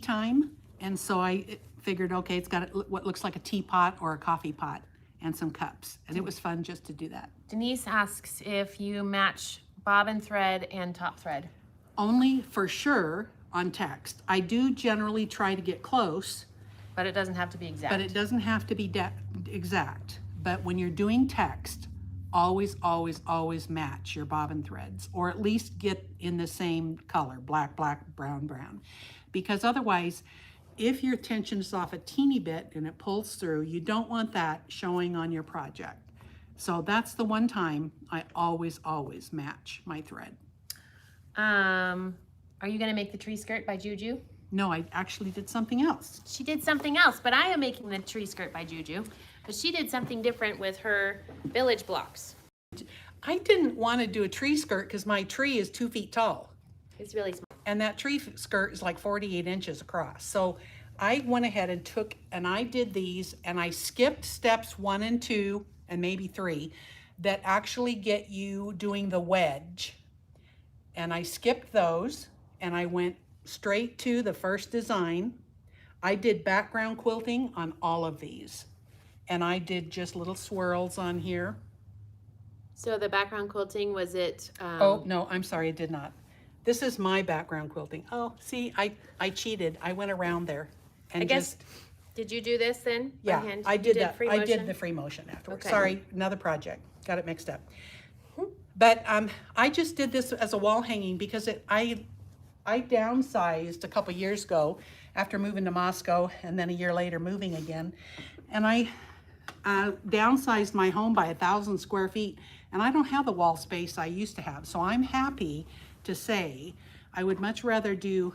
Time. And so I figured, okay, it's got what looks like a teapot or a coffee pot and some cups. And it was fun just to do that. Denise asks if you match bobbin thread and top thread. Only for sure on text. I do generally try to get close. But it doesn't have to be exact. But it doesn't have to be exact. But when you're doing text, always, always, always match your bobbin threads, or at least get in the same color, black, black, brown, brown. Because otherwise, if your tension is off a teeny bit and it pulls through, you don't want that showing on your project. So that's the one time I always, always match my thread. Are you gonna make the tree skirt by Juju? No, I actually did something else. She did something else, but I am making the tree skirt by Juju. But she did something different with her village blocks. I didn't want to do a tree skirt because my tree is 2 feet tall. It's really small. And that tree skirt is like 48 inches across. So I went ahead and I did these, and I skipped steps 1 and 2 and maybe 3 that actually get you doing the wedge. And I skipped those, and I went straight to the first design. I did background quilting on all of these, and I did just little swirls on here. So the background quilting, was it? Oh, no, I'm sorry, I did not. This is my background quilting. Oh, see, I cheated. I went around there and I guess, did you do this then? by yeah, hand? I You did that. free I did motion? the free motion afterwards. Okay. Sorry, another project. Got it mixed up. But I just did this as a wall hanging because I downsized a couple years ago after moving to Moscow, and then a year later moving again. And I downsized my home by 1,000 square feet, and I don't have the wall space I used to have. So I'm happy to say I would much rather do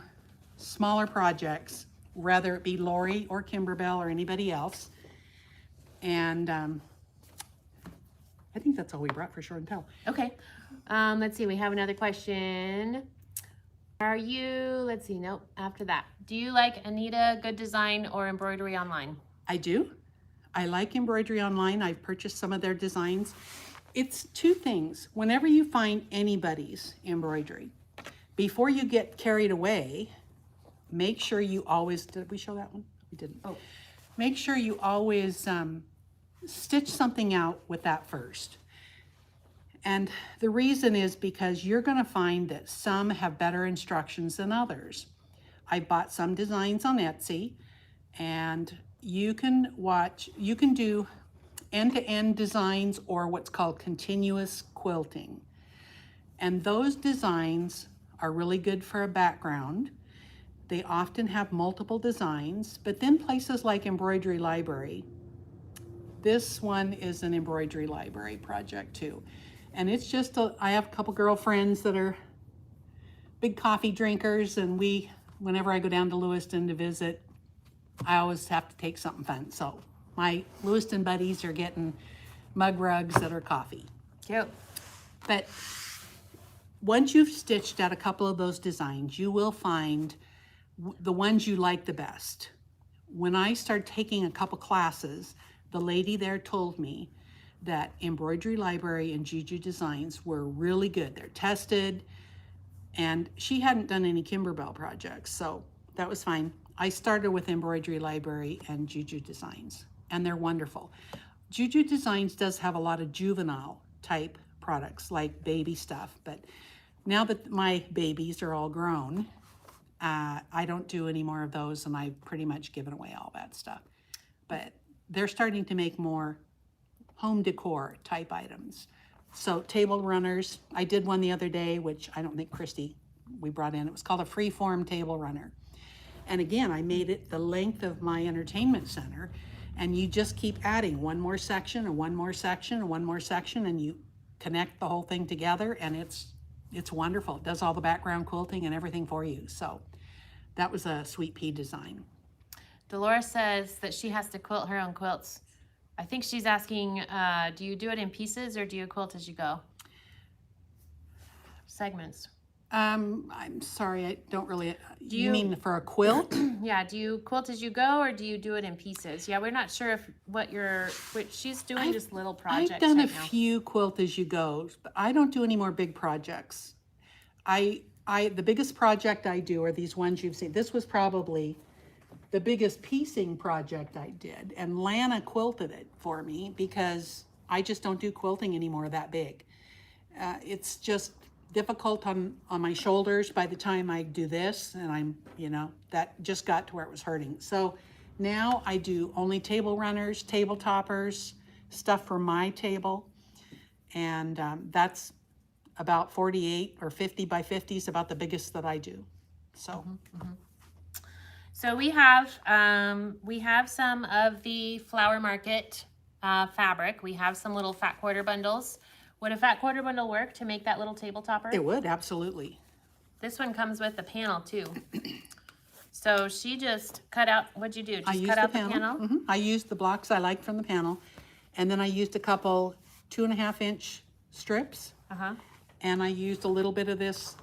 smaller projects, whether it be Lori or Kimber Bell or anybody else. And I think that's all we brought for show and tell. Okay. Let's see, we have another question. Let's see, nope, after that. Do you like Anita Good Design or Embroidery Online? I do. I like Embroidery Online. I've purchased some of their designs. It's two things. Whenever you find anybody's embroidery, before you get carried away, make sure you always, did we show that one? We didn't. Oh. Make sure you always stitch something out with that first. And the reason is because you're going to find that some have better instructions than others. I bought some designs on Etsy, and you can do end-to-end designs or what's called continuous quilting. And those designs are really good for a background. They often have multiple designs, but then places like Embroidery Library. This one is an Embroidery Library project too. And it's just, I have a couple girlfriends that are big coffee drinkers, and whenever I go down to Lewiston to visit, I always have to take something fun. So my Lewiston buddies are getting mug rugs that are coffee. Cute. But once you've stitched out a couple of those designs, you will find the ones you like the best. When I started taking a couple classes, the lady there told me that Embroidery Library and Juju Designs were really good. They're tested, and she hadn't done any Kimber Bell projects, so that was fine. I started with Embroidery Library and Juju Designs, and they're wonderful. Juju Designs does have a lot of juvenile type products, like baby stuff, but now that my babies are all grown, I don't do any more of those, and I've pretty much given away all that stuff. But they're starting to make more home decor type items. So table runners, I did one the other day, which I don't think Christy, we brought in. It was called a freeform table runner. And again, I made it the length of my entertainment center, and you just keep adding one more section and one more section and one more section, and you connect the whole thing together, and it's wonderful. It does all the background quilting and everything for you. So that was a Sweet Pea design. Dolores says that she has to quilt her own quilts. I think she's asking, do you do it in pieces or do you quilt as you go? Segments. I'm sorry, I don't really, you mean for a quilt? Yeah, do you quilt as you go or do you do it in pieces? Yeah, we're not sure if what she's doing just little projects I've done right a now. few quilt as you go, but I don't do any more big projects. The biggest project I do are these ones you've seen. This was probably the biggest piecing project I did, and Lana quilted it for me because I just don't do quilting anymore that big. It's just difficult on my shoulders by the time I do this, and that just got to where it was hurting. So now I do only table runners, table toppers, stuff for my table, and that's about 48 or 50 by 50 is about the biggest that I do. So. So we have some of the Flower Market fabric. We have some little fat quarter bundles. Would a fat quarter bundle work to make that little table topper? It would, absolutely. This one comes with the panel too. So she just cut out, what'd you do? Just cut the out the panel? Mm-hmm. I used the blocks I liked from the panel, and then I used a couple 2.5-inch strips, and I used a little bit of this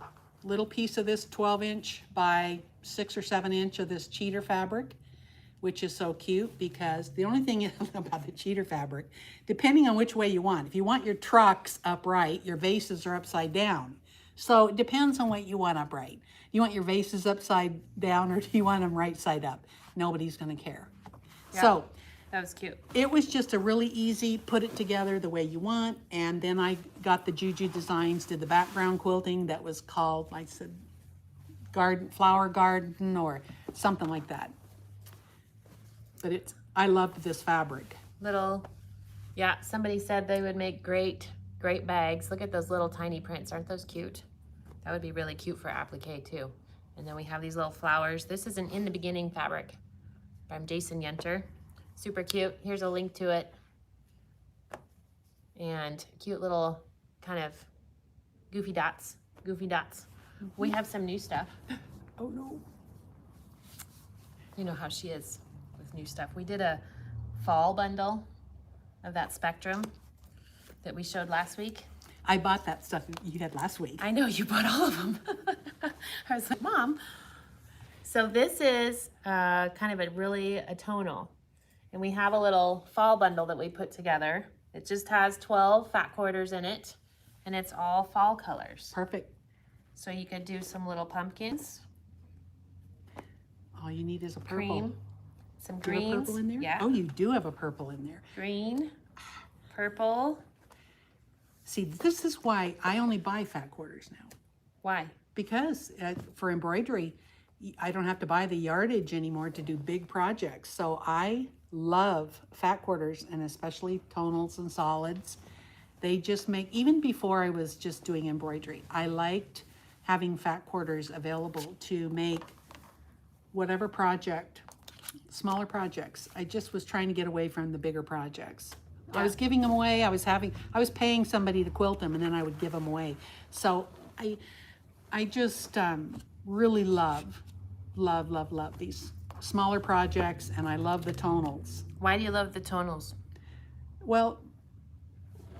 little piece of this 12-inch by 6 or 7-inch of this cheater fabric, which is so cute because the only thing about the cheater fabric, depending on which way you want, if you want your trucks upright, your vases are upside down. So it depends on what you want upright. You want your vases upside down or do you want them right side up? Nobody's going to care. Yeah, so that was cute. it was just a really easy, put it together the way you want. And then I got the Juju Designs, did the background quilting that was called, like I said, flower garden or something like that. But I loved this fabric. Yeah, somebody said they would make great bags. Look at those little tiny prints. Aren't those cute? That would be really cute for applique too. And then we have these little flowers. This is an In the Beginning fabric from Jason Yenter. Super cute. Here's a link to it. And cute little kind of goofy dots. We have some new stuff. Oh no. You know how she is with new stuff. We did a fall bundle of that Spectrum that we showed last week. I bought that stuff you had last week. I know, you bought all of them. I was like, Mom. So this is kind of a tonal. And we have a little fall bundle that we put together. It just has 12 fat quarters in it. And it's all fall colors. Perfect. So you could do some little pumpkins. All you need is a purple. Cream. Some Do you have a greens. purple in there? Yeah. Oh, you do have a purple in there. Green. Purple. See, this is why I only buy fat quarters now. Why? Because for embroidery, I don't have to buy the yardage anymore to do big projects. So I love fat quarters, and especially tonals and solids. They just make, even before I was just doing embroidery, I liked having fat quarters available to make whatever project, smaller projects. I just was trying to get away from the bigger projects. I was giving them away. I was paying somebody to quilt them, and then I would give them away. So I just really love these smaller projects, and I love the tonals. Why do you love the tonals? Well,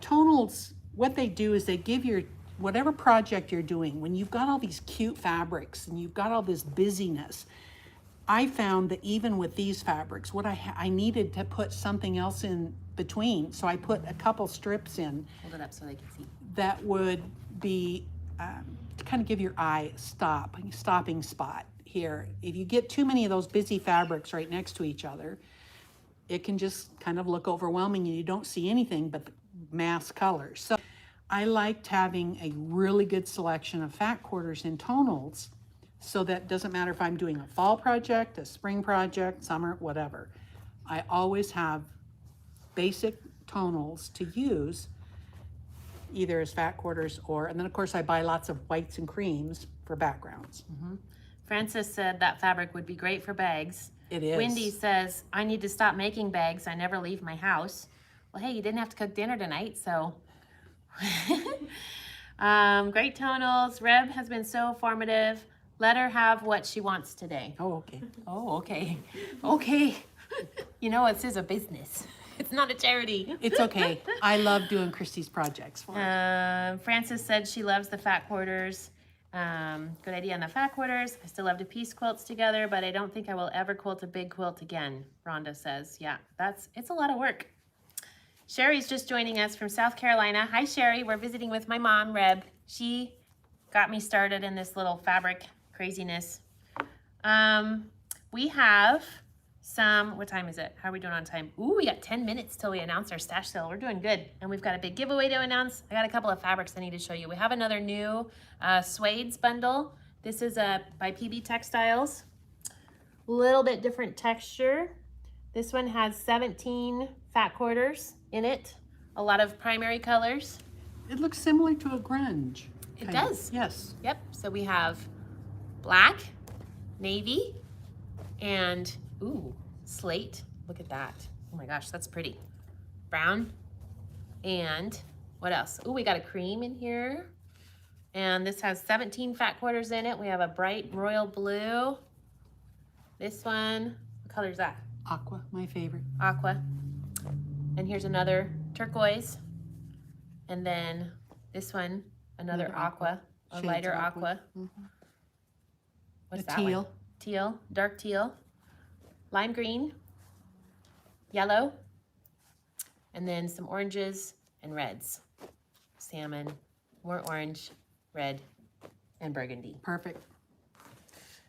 tonals, what they do is they give your, whatever project you're doing, when you've got all these cute fabrics and you've got all this busyness, I found that even with these fabrics, what I needed to put something else in between. So I put a couple strips in. Hold it up so they can see. That would be to kind of give your eye a stopping spot here. If you get too many of those busy fabrics right next to each other, it can just kind of look overwhelming and you don't see anything but the mass colors. So I liked having a really good selection of fat quarters in tonals, so that it doesn't matter if I'm doing a fall project, a spring project, summer, whatever. I always have basic tonals to use, either as fat quarters or, and then of course I buy lots of whites and creams for backgrounds. Mm-hmm. Francis said that fabric would be great for bags. It is. Wendy says, I need to stop making bags. I never leave my house. Well, hey, you didn't have to cook dinner tonight, so. Great tonals. Reb has been so formative. Let her have what she wants today. Oh, okay. Oh, okay. Okay. You know, this is a business. It's not a charity. It's okay. I love doing Christy's projects for her. Frances said she loves the fat quarters. Good idea on the fat quarters. I still love to piece quilts together, but I don't think I will ever quilt a big quilt again, Rhonda says. Yeah, it's a lot of work. Sherry's just joining us from South Carolina. Hi, Sherry. We're visiting with my mom, Reb. She got me started in this little fabric craziness. We have some, what time is it? How are we doing on time? Ooh, we got 10 minutes till we announce our stash sale. We're doing good. And we've got a big giveaway to announce. I got a couple of fabrics I need to show you. We have another new suedes bundle. This is by PB Textiles. Little bit different texture. This one has 17 fat quarters in it. A lot of primary colors. It looks similar to a grunge. It does. Yes. Yep. So we have black, navy, and ooh, slate. Look at that. Oh my gosh, that's pretty. Brown. And what else? Ooh, we got a cream in here. And this has 17 fat quarters in it. We have a bright royal blue. This one, what color is that? Aqua, my favorite. Aqua. And here's another turquoise. And then this one, another aqua. a Shades lighter of aqua. Mhm. What's A that teal. one? Teal, dark teal, lime green, yellow, and then some oranges and reds. Salmon, more orange, red, and burgundy. Perfect.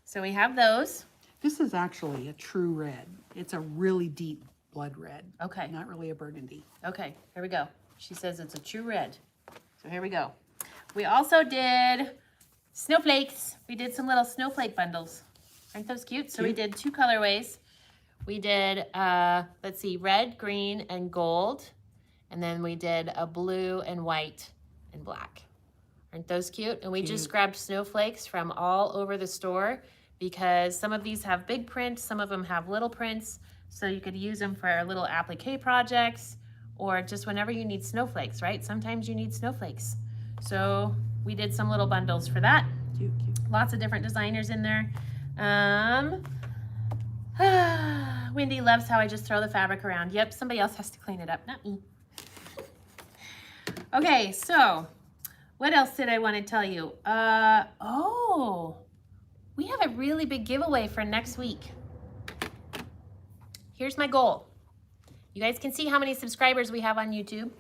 So we have those. This is actually a true red. It's a really deep blood red. Okay. Not really a burgundy. Okay, here we go. She says it's a true red. So here we go. We also did snowflakes. We did some little snowflake bundles. Aren't those cute? So we did 2 colorways. We did, let's see, red, green, and gold. And then we did a blue and white and black. Aren't those cute? And we just grabbed snowflakes from all over the store because some of these have big prints, some of them have little prints. So you could use them for little applique projects or just whenever you need snowflakes, right? Sometimes you need snowflakes. So we did some little bundles for that. Cute, cute. Lots of different designers in there. Wendy loves how I just throw the fabric around. Yep, somebody else has to clean it up, not me. Okay, so what else did I want to tell you? We have a really big giveaway for next week. Here's my goal. You guys can see how many subscribers we have on YouTube.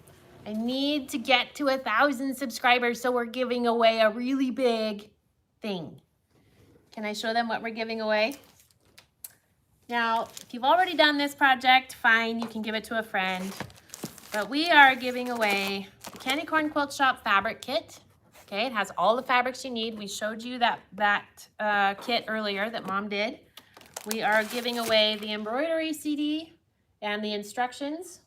I need to get to 1,000 subscribers, so we're giving away a really big thing. Can I show them what we're giving away? Now, if you've already done this project, fine, you can give it to a friend. But we are giving away the Candy Corn Quilt Shop fabric kit. Okay, it has all the fabrics you need. We showed you that kit earlier that Mom did. We are giving away the embroidery CD and the instructions.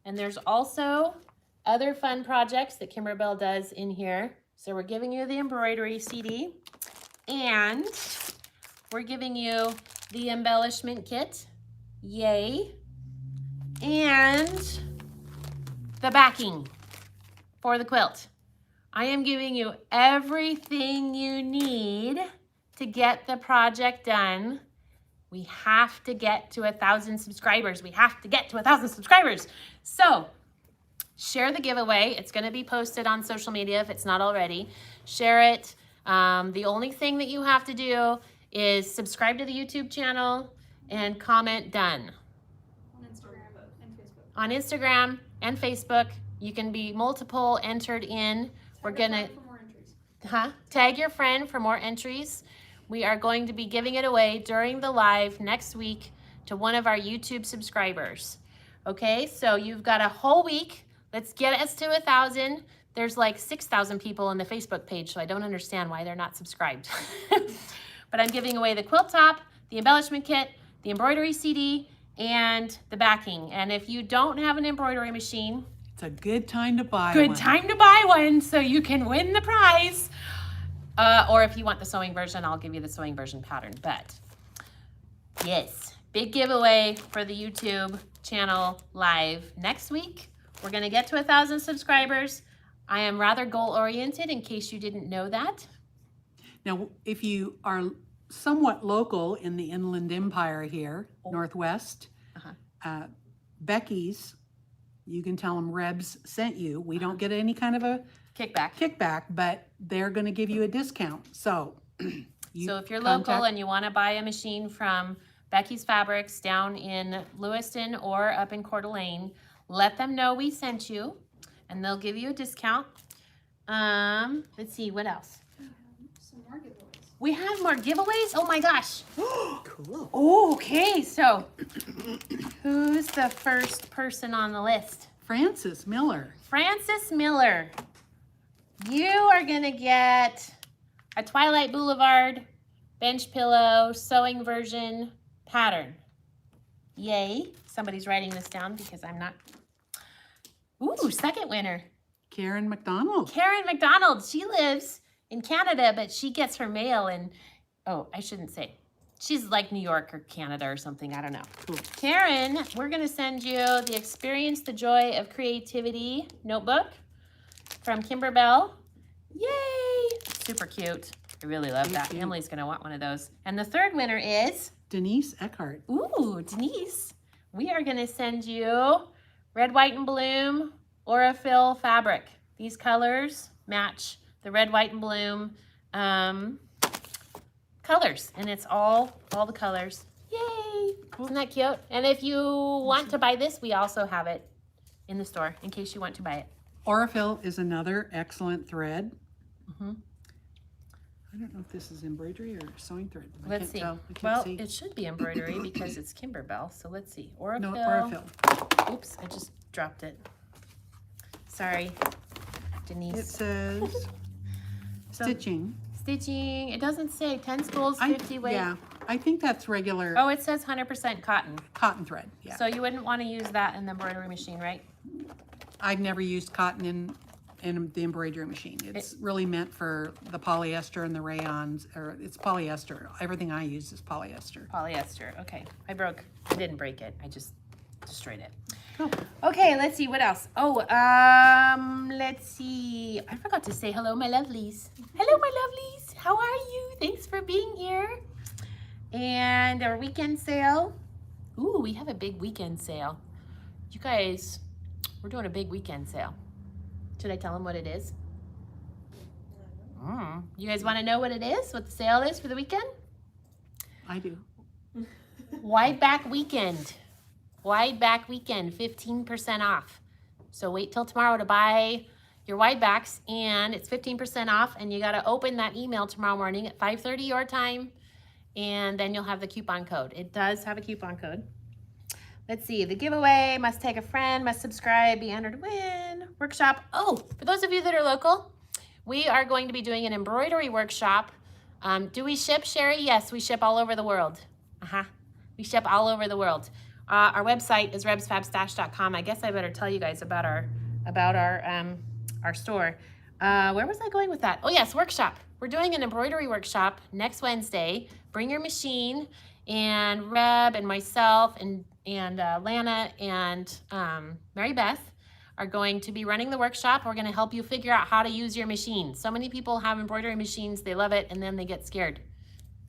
And there's also other fun projects that Kimber Bell does in here. So we're giving you the embroidery CD and we're giving you the embellishment kit. Yay. And the backing for the quilt. I am giving you everything you need to get the project done. We have to get to 1,000 subscribers. We have to get to 1,000 subscribers. So share the giveaway. It's going to be posted on social media if it's not already. Share it. The only thing that you have to do is subscribe to the YouTube channel and comment done. On Instagram and Facebook. You can be multiple entered in. We're gonna tag your friend for more entries. We are going to be giving it away during the live next week to one of our YouTube subscribers. Okay, so you've got a whole week. Let's get us to 1,000. There's like 6,000 people on the Facebook page, so I don't understand why they're not subscribed. But I'm giving away the quilt top, the embellishment kit, the embroidery CD, and the backing. And if you don't have an embroidery machine, it's a good time to buy one. Good time to buy one so you can win the prize. Or if you want the sewing version, I'll give you the sewing version pattern. But yes, big giveaway for the YouTube channel live next week. We're gonna get to 1,000 subscribers. I am rather goal-oriented in case you didn't know that. Now, if you are somewhat local in the Inland Empire here, Northwest, Becky's, you can tell them Rebs sent you. We don't get any kind of a kickback, but they're going to give you a discount. So, if you're local and you want to buy a machine from Becky's Fabrics down in Lewiston or up in Coeur d'Alene, let them know we sent you, and they'll give you a discount. Let's see, what else? Some more giveaways. We have more giveaways? Oh my gosh. Cool. Oh, okay, so who's the first person on the list? Frances Miller. Frances Miller. You are gonna get a Twilight Boulevard bench pillow sewing version pattern. Yay. Somebody's writing this down because I'm not. Ooh, second winner. Karen McDonald. Karen McDonald. She lives in Canada, but she gets her mail in, oh, I shouldn't say. She's like New York or Canada or something. I don't know. Cool. Karen, we're going to send you the Experience the Joy of Creativity notebook from Kimber Bell. Yay! Super cute. I really love that. Cute. Emily's going to want one of those. And the third winner is Denise Eckhart. Ooh, Denise. We are going to send you Red, White, and Bloom Aurifil fabric. These colors match the red, white, and bloom colors, and it's all the colors. Yay! Isn't that cute? And if you want to buy this, we also have it in the store in case you want to buy it. Aurifil is another excellent thread. I don't know if this is embroidery or sewing thread. Let's see. Well, it should be embroidery because it's Kimber Bell. So let's see. Aurifil. No, Aurifil. Oops, I just dropped it. Sorry, Denise. It says stitching. Stitching. It doesn't say 10 spools, 50 weight. Yeah, I think that's regular Oh, it says 100% cotton. cotton thread. Yeah. So you wouldn't want to use that in the embroidery machine, right? I've never used cotton in the embroidery machine. It's really meant for the polyester and the rayons, or it's polyester. Everything I use is polyester. Polyester. Okay. I didn't break it. I just destroyed it. Cool. Okay, let's see what else. Oh, let's see. I forgot to say hello, my lovelies. Hello, my lovelies. How are you? Thanks for being here. And our weekend sale. Ooh, we have a big weekend sale. You guys, we're doing a big weekend sale. Should I tell them what it is? You guys want to know what it is? What the sale is for the weekend? I do. Wide back weekend. Wide back weekend, 15% off. So wait till tomorrow to buy your wide backs, and it's 15% off, and you got to open that email tomorrow morning at 5:30 your time, and then you'll have the coupon code. It does have a coupon code. Let's see, the giveaway, must take a friend, must subscribe, be entered to win, workshop. Oh, for those of you that are local, we are going to be doing an embroidery workshop. Do we ship, Sherry? Yes, we ship all over the world. We ship all over the world. Our website is RebsFabStash.com. I guess I better tell you guys about our store. Where was I going with that? Oh yes, workshop. We're doing an embroidery workshop next Wednesday. Bring your machine, and Reb and myself and Lana and Mary Beth are going to be running the workshop. We're going to help you figure out how to use your machine. So many people have embroidery machines, they love it, and then they get scared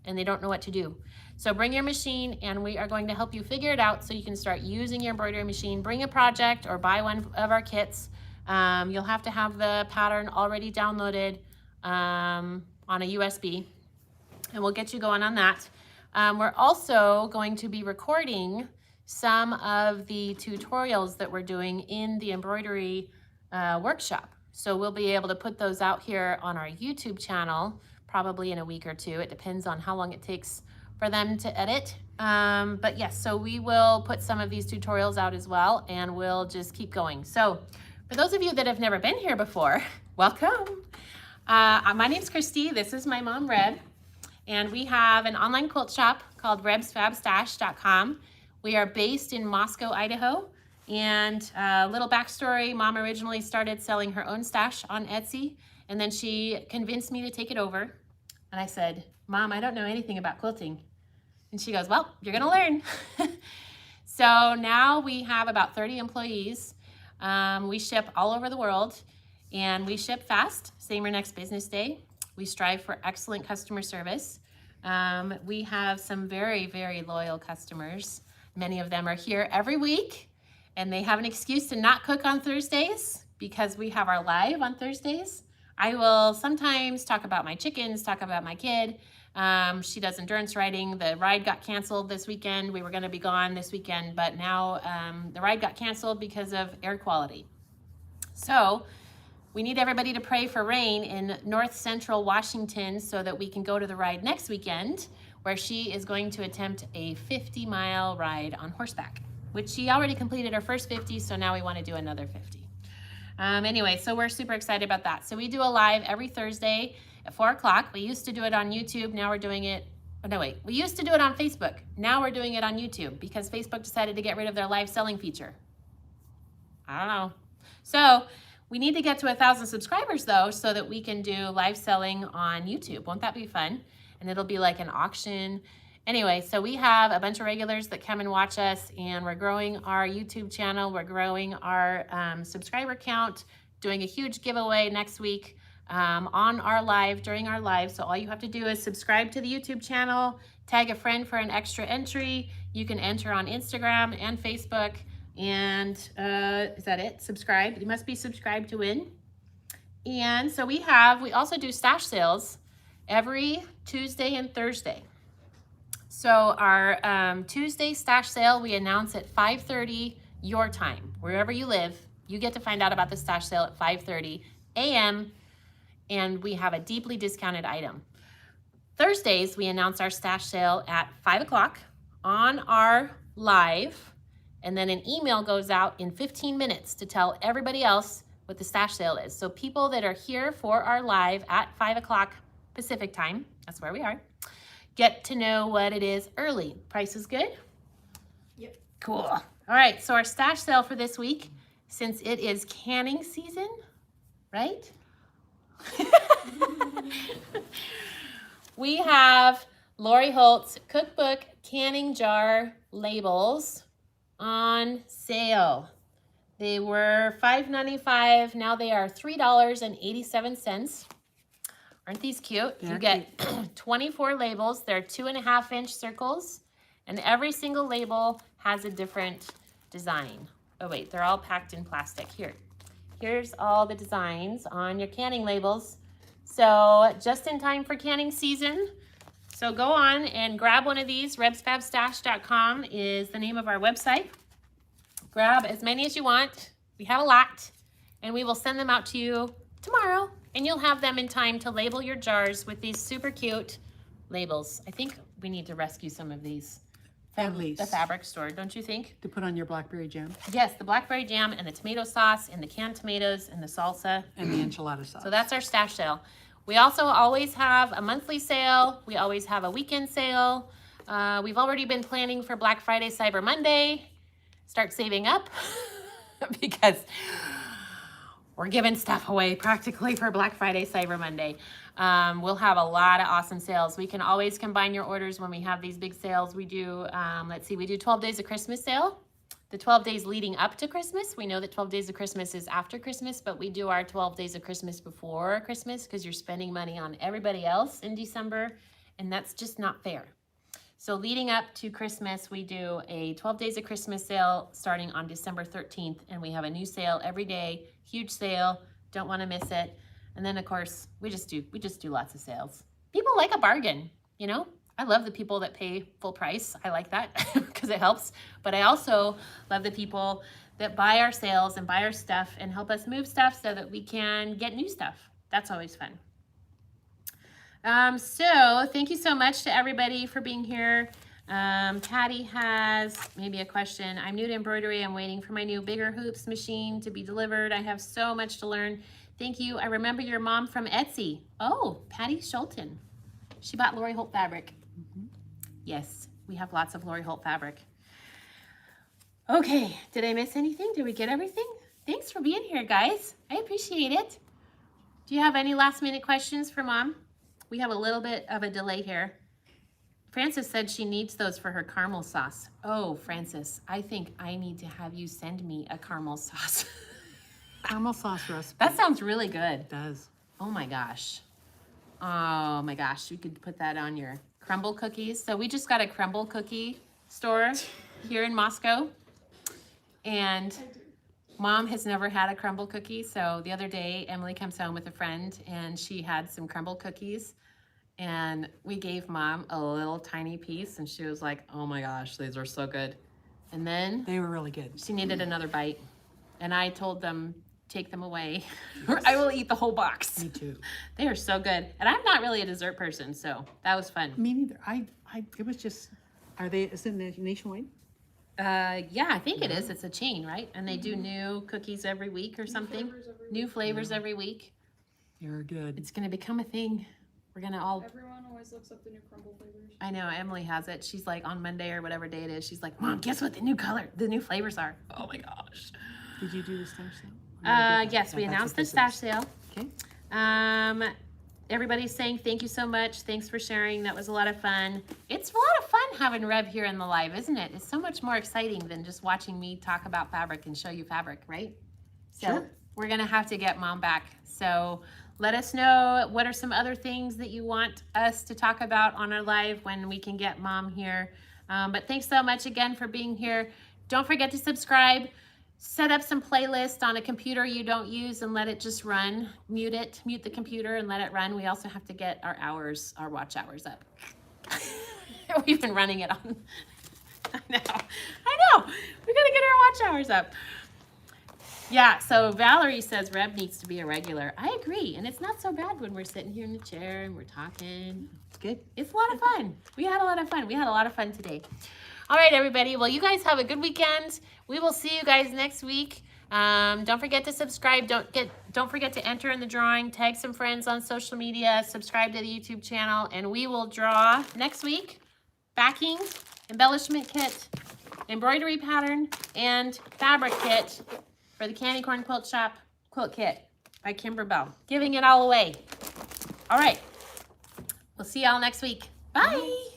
and they don't know what to do. So bring your machine, and we are going to help you figure it out so you can start using your embroidery machine. Bring a project or buy one of our kits. You'll have to have the pattern already downloaded on a USB, and we'll get you going on that. We're also going to be recording some of the tutorials that we're doing in the embroidery workshop. So we'll be able to put those out here on our YouTube channel probably in a week or two. It depends on how long it takes for them to edit. But yes, so we will put some of these tutorials out as well, and we'll just keep going. So for those of you that have never been here before, welcome. My name's Christy. This is my mom, Reb. And we have an online quilt shop called RebsFabStash.com. We are based in Moscow, Idaho. And a little backstory, Mom originally started selling her own stash on Etsy, and then she convinced me to take it over. And I said, Mom, I don't know anything about quilting. And she goes, well, you're gonna learn. So now we have about 30 employees. We ship all over the world, and we ship fast, same or next business day. We strive for excellent customer service. We have some very, very loyal customers. Many of them are here every week, and they have an excuse to not cook on Thursdays because we have our live on Thursdays. I will sometimes talk about my chickens, talk about my kid. She does endurance riding. The ride got canceled this weekend. We were gonna be gone this weekend, but now the ride got canceled because of air quality. So we need everybody to pray for rain in north central Washington so that we can go to the ride next weekend, where she is going to attempt a 50-mile ride on horseback, which she already completed her first 50, so now we want to do another 50. Anyway, so we're super excited about that. So we do a live every Thursday at 4 o'clock. We used to do it on YouTube. Now we're doing it, oh no wait, we used to do it on Facebook. Now we're doing it on YouTube because Facebook decided to get rid of their live selling feature. I don't know. So we need to get to 1,000 subscribers though, so that we can do live selling on YouTube. Won't that be fun? And it'll be like an auction. Anyway, so we have a bunch of regulars that come and watch us, and we're growing our YouTube channel. We're growing our subscriber count, doing a huge giveaway next week on our live, during our live. So all you have to do is subscribe to the YouTube channel, tag a friend for an extra entry. You can enter on Instagram and Facebook. And is that it? Subscribe. You must be subscribed to win. And so we also do stash sales every Tuesday and Thursday. So our Tuesday stash sale, we announce at 5:30 your time. Wherever you live, you get to find out about the stash sale at 5:30 a.m. and we have a deeply discounted item. Thursdays, we announce our stash sale at 5 o'clock on our live, and then an email goes out in 15 minutes to tell everybody else what the stash sale is. So people that are here for our live at 5 o'clock Pacific time, that's where we are, get to know what it is early. Price is good? Yep. Cool. All right, so our stash sale for this week, since it is canning season, right? We have Lori Holt's cookbook canning jar labels on sale. They were $5.95. Now they are $3.87. Aren't these cute? You get 24 labels. They're 2.5-inch circles, and every single label has a different design. Oh wait, they're all packed in plastic. Here's all the designs on your canning labels. So just in time for canning season. So go on and grab one of these. RebsFabStash.com is the name of our website. Grab as many as you want. We have a lot, and we will send them out to you tomorrow, and you'll have them in time to label your jars with these super cute labels. I think we need to rescue some of these At from least. the fabric store, don't you think? To put on your blackberry jam. Yes, the blackberry jam and the tomato sauce and the canned tomatoes and the salsa. And the enchilada sauce. So that's our stash sale. We also always have a monthly sale. We always have a weekend sale. We've already been planning for Black Friday, Cyber Monday. Start saving up because we're giving stuff away practically for Black Friday, Cyber Monday. We'll have a lot of awesome sales. We can always combine your orders when we have these big sales. We do, we do 12 days of Christmas sale. The 12 days leading up to Christmas. We know that 12 days of Christmas is after Christmas, but we do our 12 days of Christmas before Christmas because you're spending money on everybody else in December, and that's just not fair. So leading up to Christmas, we do a 12 days of Christmas sale starting on December 13th, and we have a new sale every day, huge sale, don't want to miss it. And then of course, we just do lots of sales. People like a bargain, you know? I love the people that pay full price. I like that because it helps. But I also love the people that buy our sales and buy our stuff and help us move stuff so that we can get new stuff. That's always fun. So thank you so much to everybody for being here. Patty has maybe a question. I'm new to embroidery. I'm waiting for my new bigger hoops machine to be delivered. I have so much to learn. Thank you. I remember your mom from Etsy. Oh, Patty Schulten. She bought Lori Holt fabric. Yes, we have lots of Lori Holt fabric. Okay, did I miss anything? Did we get everything? Thanks for being here, guys. I appreciate it. Do you have any last minute questions for Mom? We have a little bit of a delay here. Frances said she needs those for her caramel sauce. Oh, Frances, I think I need to have you send me a caramel sauce. Caramel sauce recipe. That sounds really good. It does. Oh my gosh. Oh my gosh, you could put that on your crumble cookies. So we just got a crumble cookie store here in Moscow. And Mom has never had a crumble cookie. So the other day, Emily comes home with a friend and she had some crumble cookies. And we gave Mom a little tiny piece and she was like, oh my gosh, these are so good. And then They were really good. she needed another bite. And I told them, take them away or I will eat the whole box. Me too. They are so good. And I'm not really a dessert person, so that was fun. Me neither. It was just, is it nationwide? Yeah, I think it is. It's a chain, right? And they do new cookies every week or something. New flavors every week. You're good. It's going to become a thing. We're going to all... Everyone always looks up the new crumble flavors. I know, Emily has it. She's like on Monday or whatever day it is. She's like, Mom, guess what the new flavors are? Oh my gosh. Did you do the stash sale? Yes, we announced the stash sale. Okay. Everybody's saying thank you so much. Thanks for sharing. That was a lot of fun. It's a lot of fun having Reb here in the live, isn't it? It's so much more exciting than just watching me talk about fabric and show you fabric, right? So Sure. we're going to have to get Mom back. So let us know what are some other things that you want us to talk about on our live when we can get Mom here. But thanks so much again for being here. Don't forget to subscribe. set up some playlists on a computer you don't use and let it just run. Mute the computer and let it run. We also have to get our watch hours up. We've been running it on. I know. We gotta get our watch hours up. Yeah, so Valerie says Reb needs to be a regular. I agree, and it's not so bad when we're sitting here in the chair and we're talking. It's good. It's a lot of fun. We had a lot of fun. We had a lot of fun today. All right, everybody. Well, you guys have a good weekend. We will see you guys next week. Don't forget to subscribe. Don't forget to enter in the drawing. Tag some friends on social media. Subscribe to the YouTube channel, and we will draw next week. Backing, embellishment kit, embroidery pattern, and fabric kit for the Candy Corn Quilt Shop quilt kit by Kimber Bell. Giving it all away. All right. We'll see y'all next week. Bye.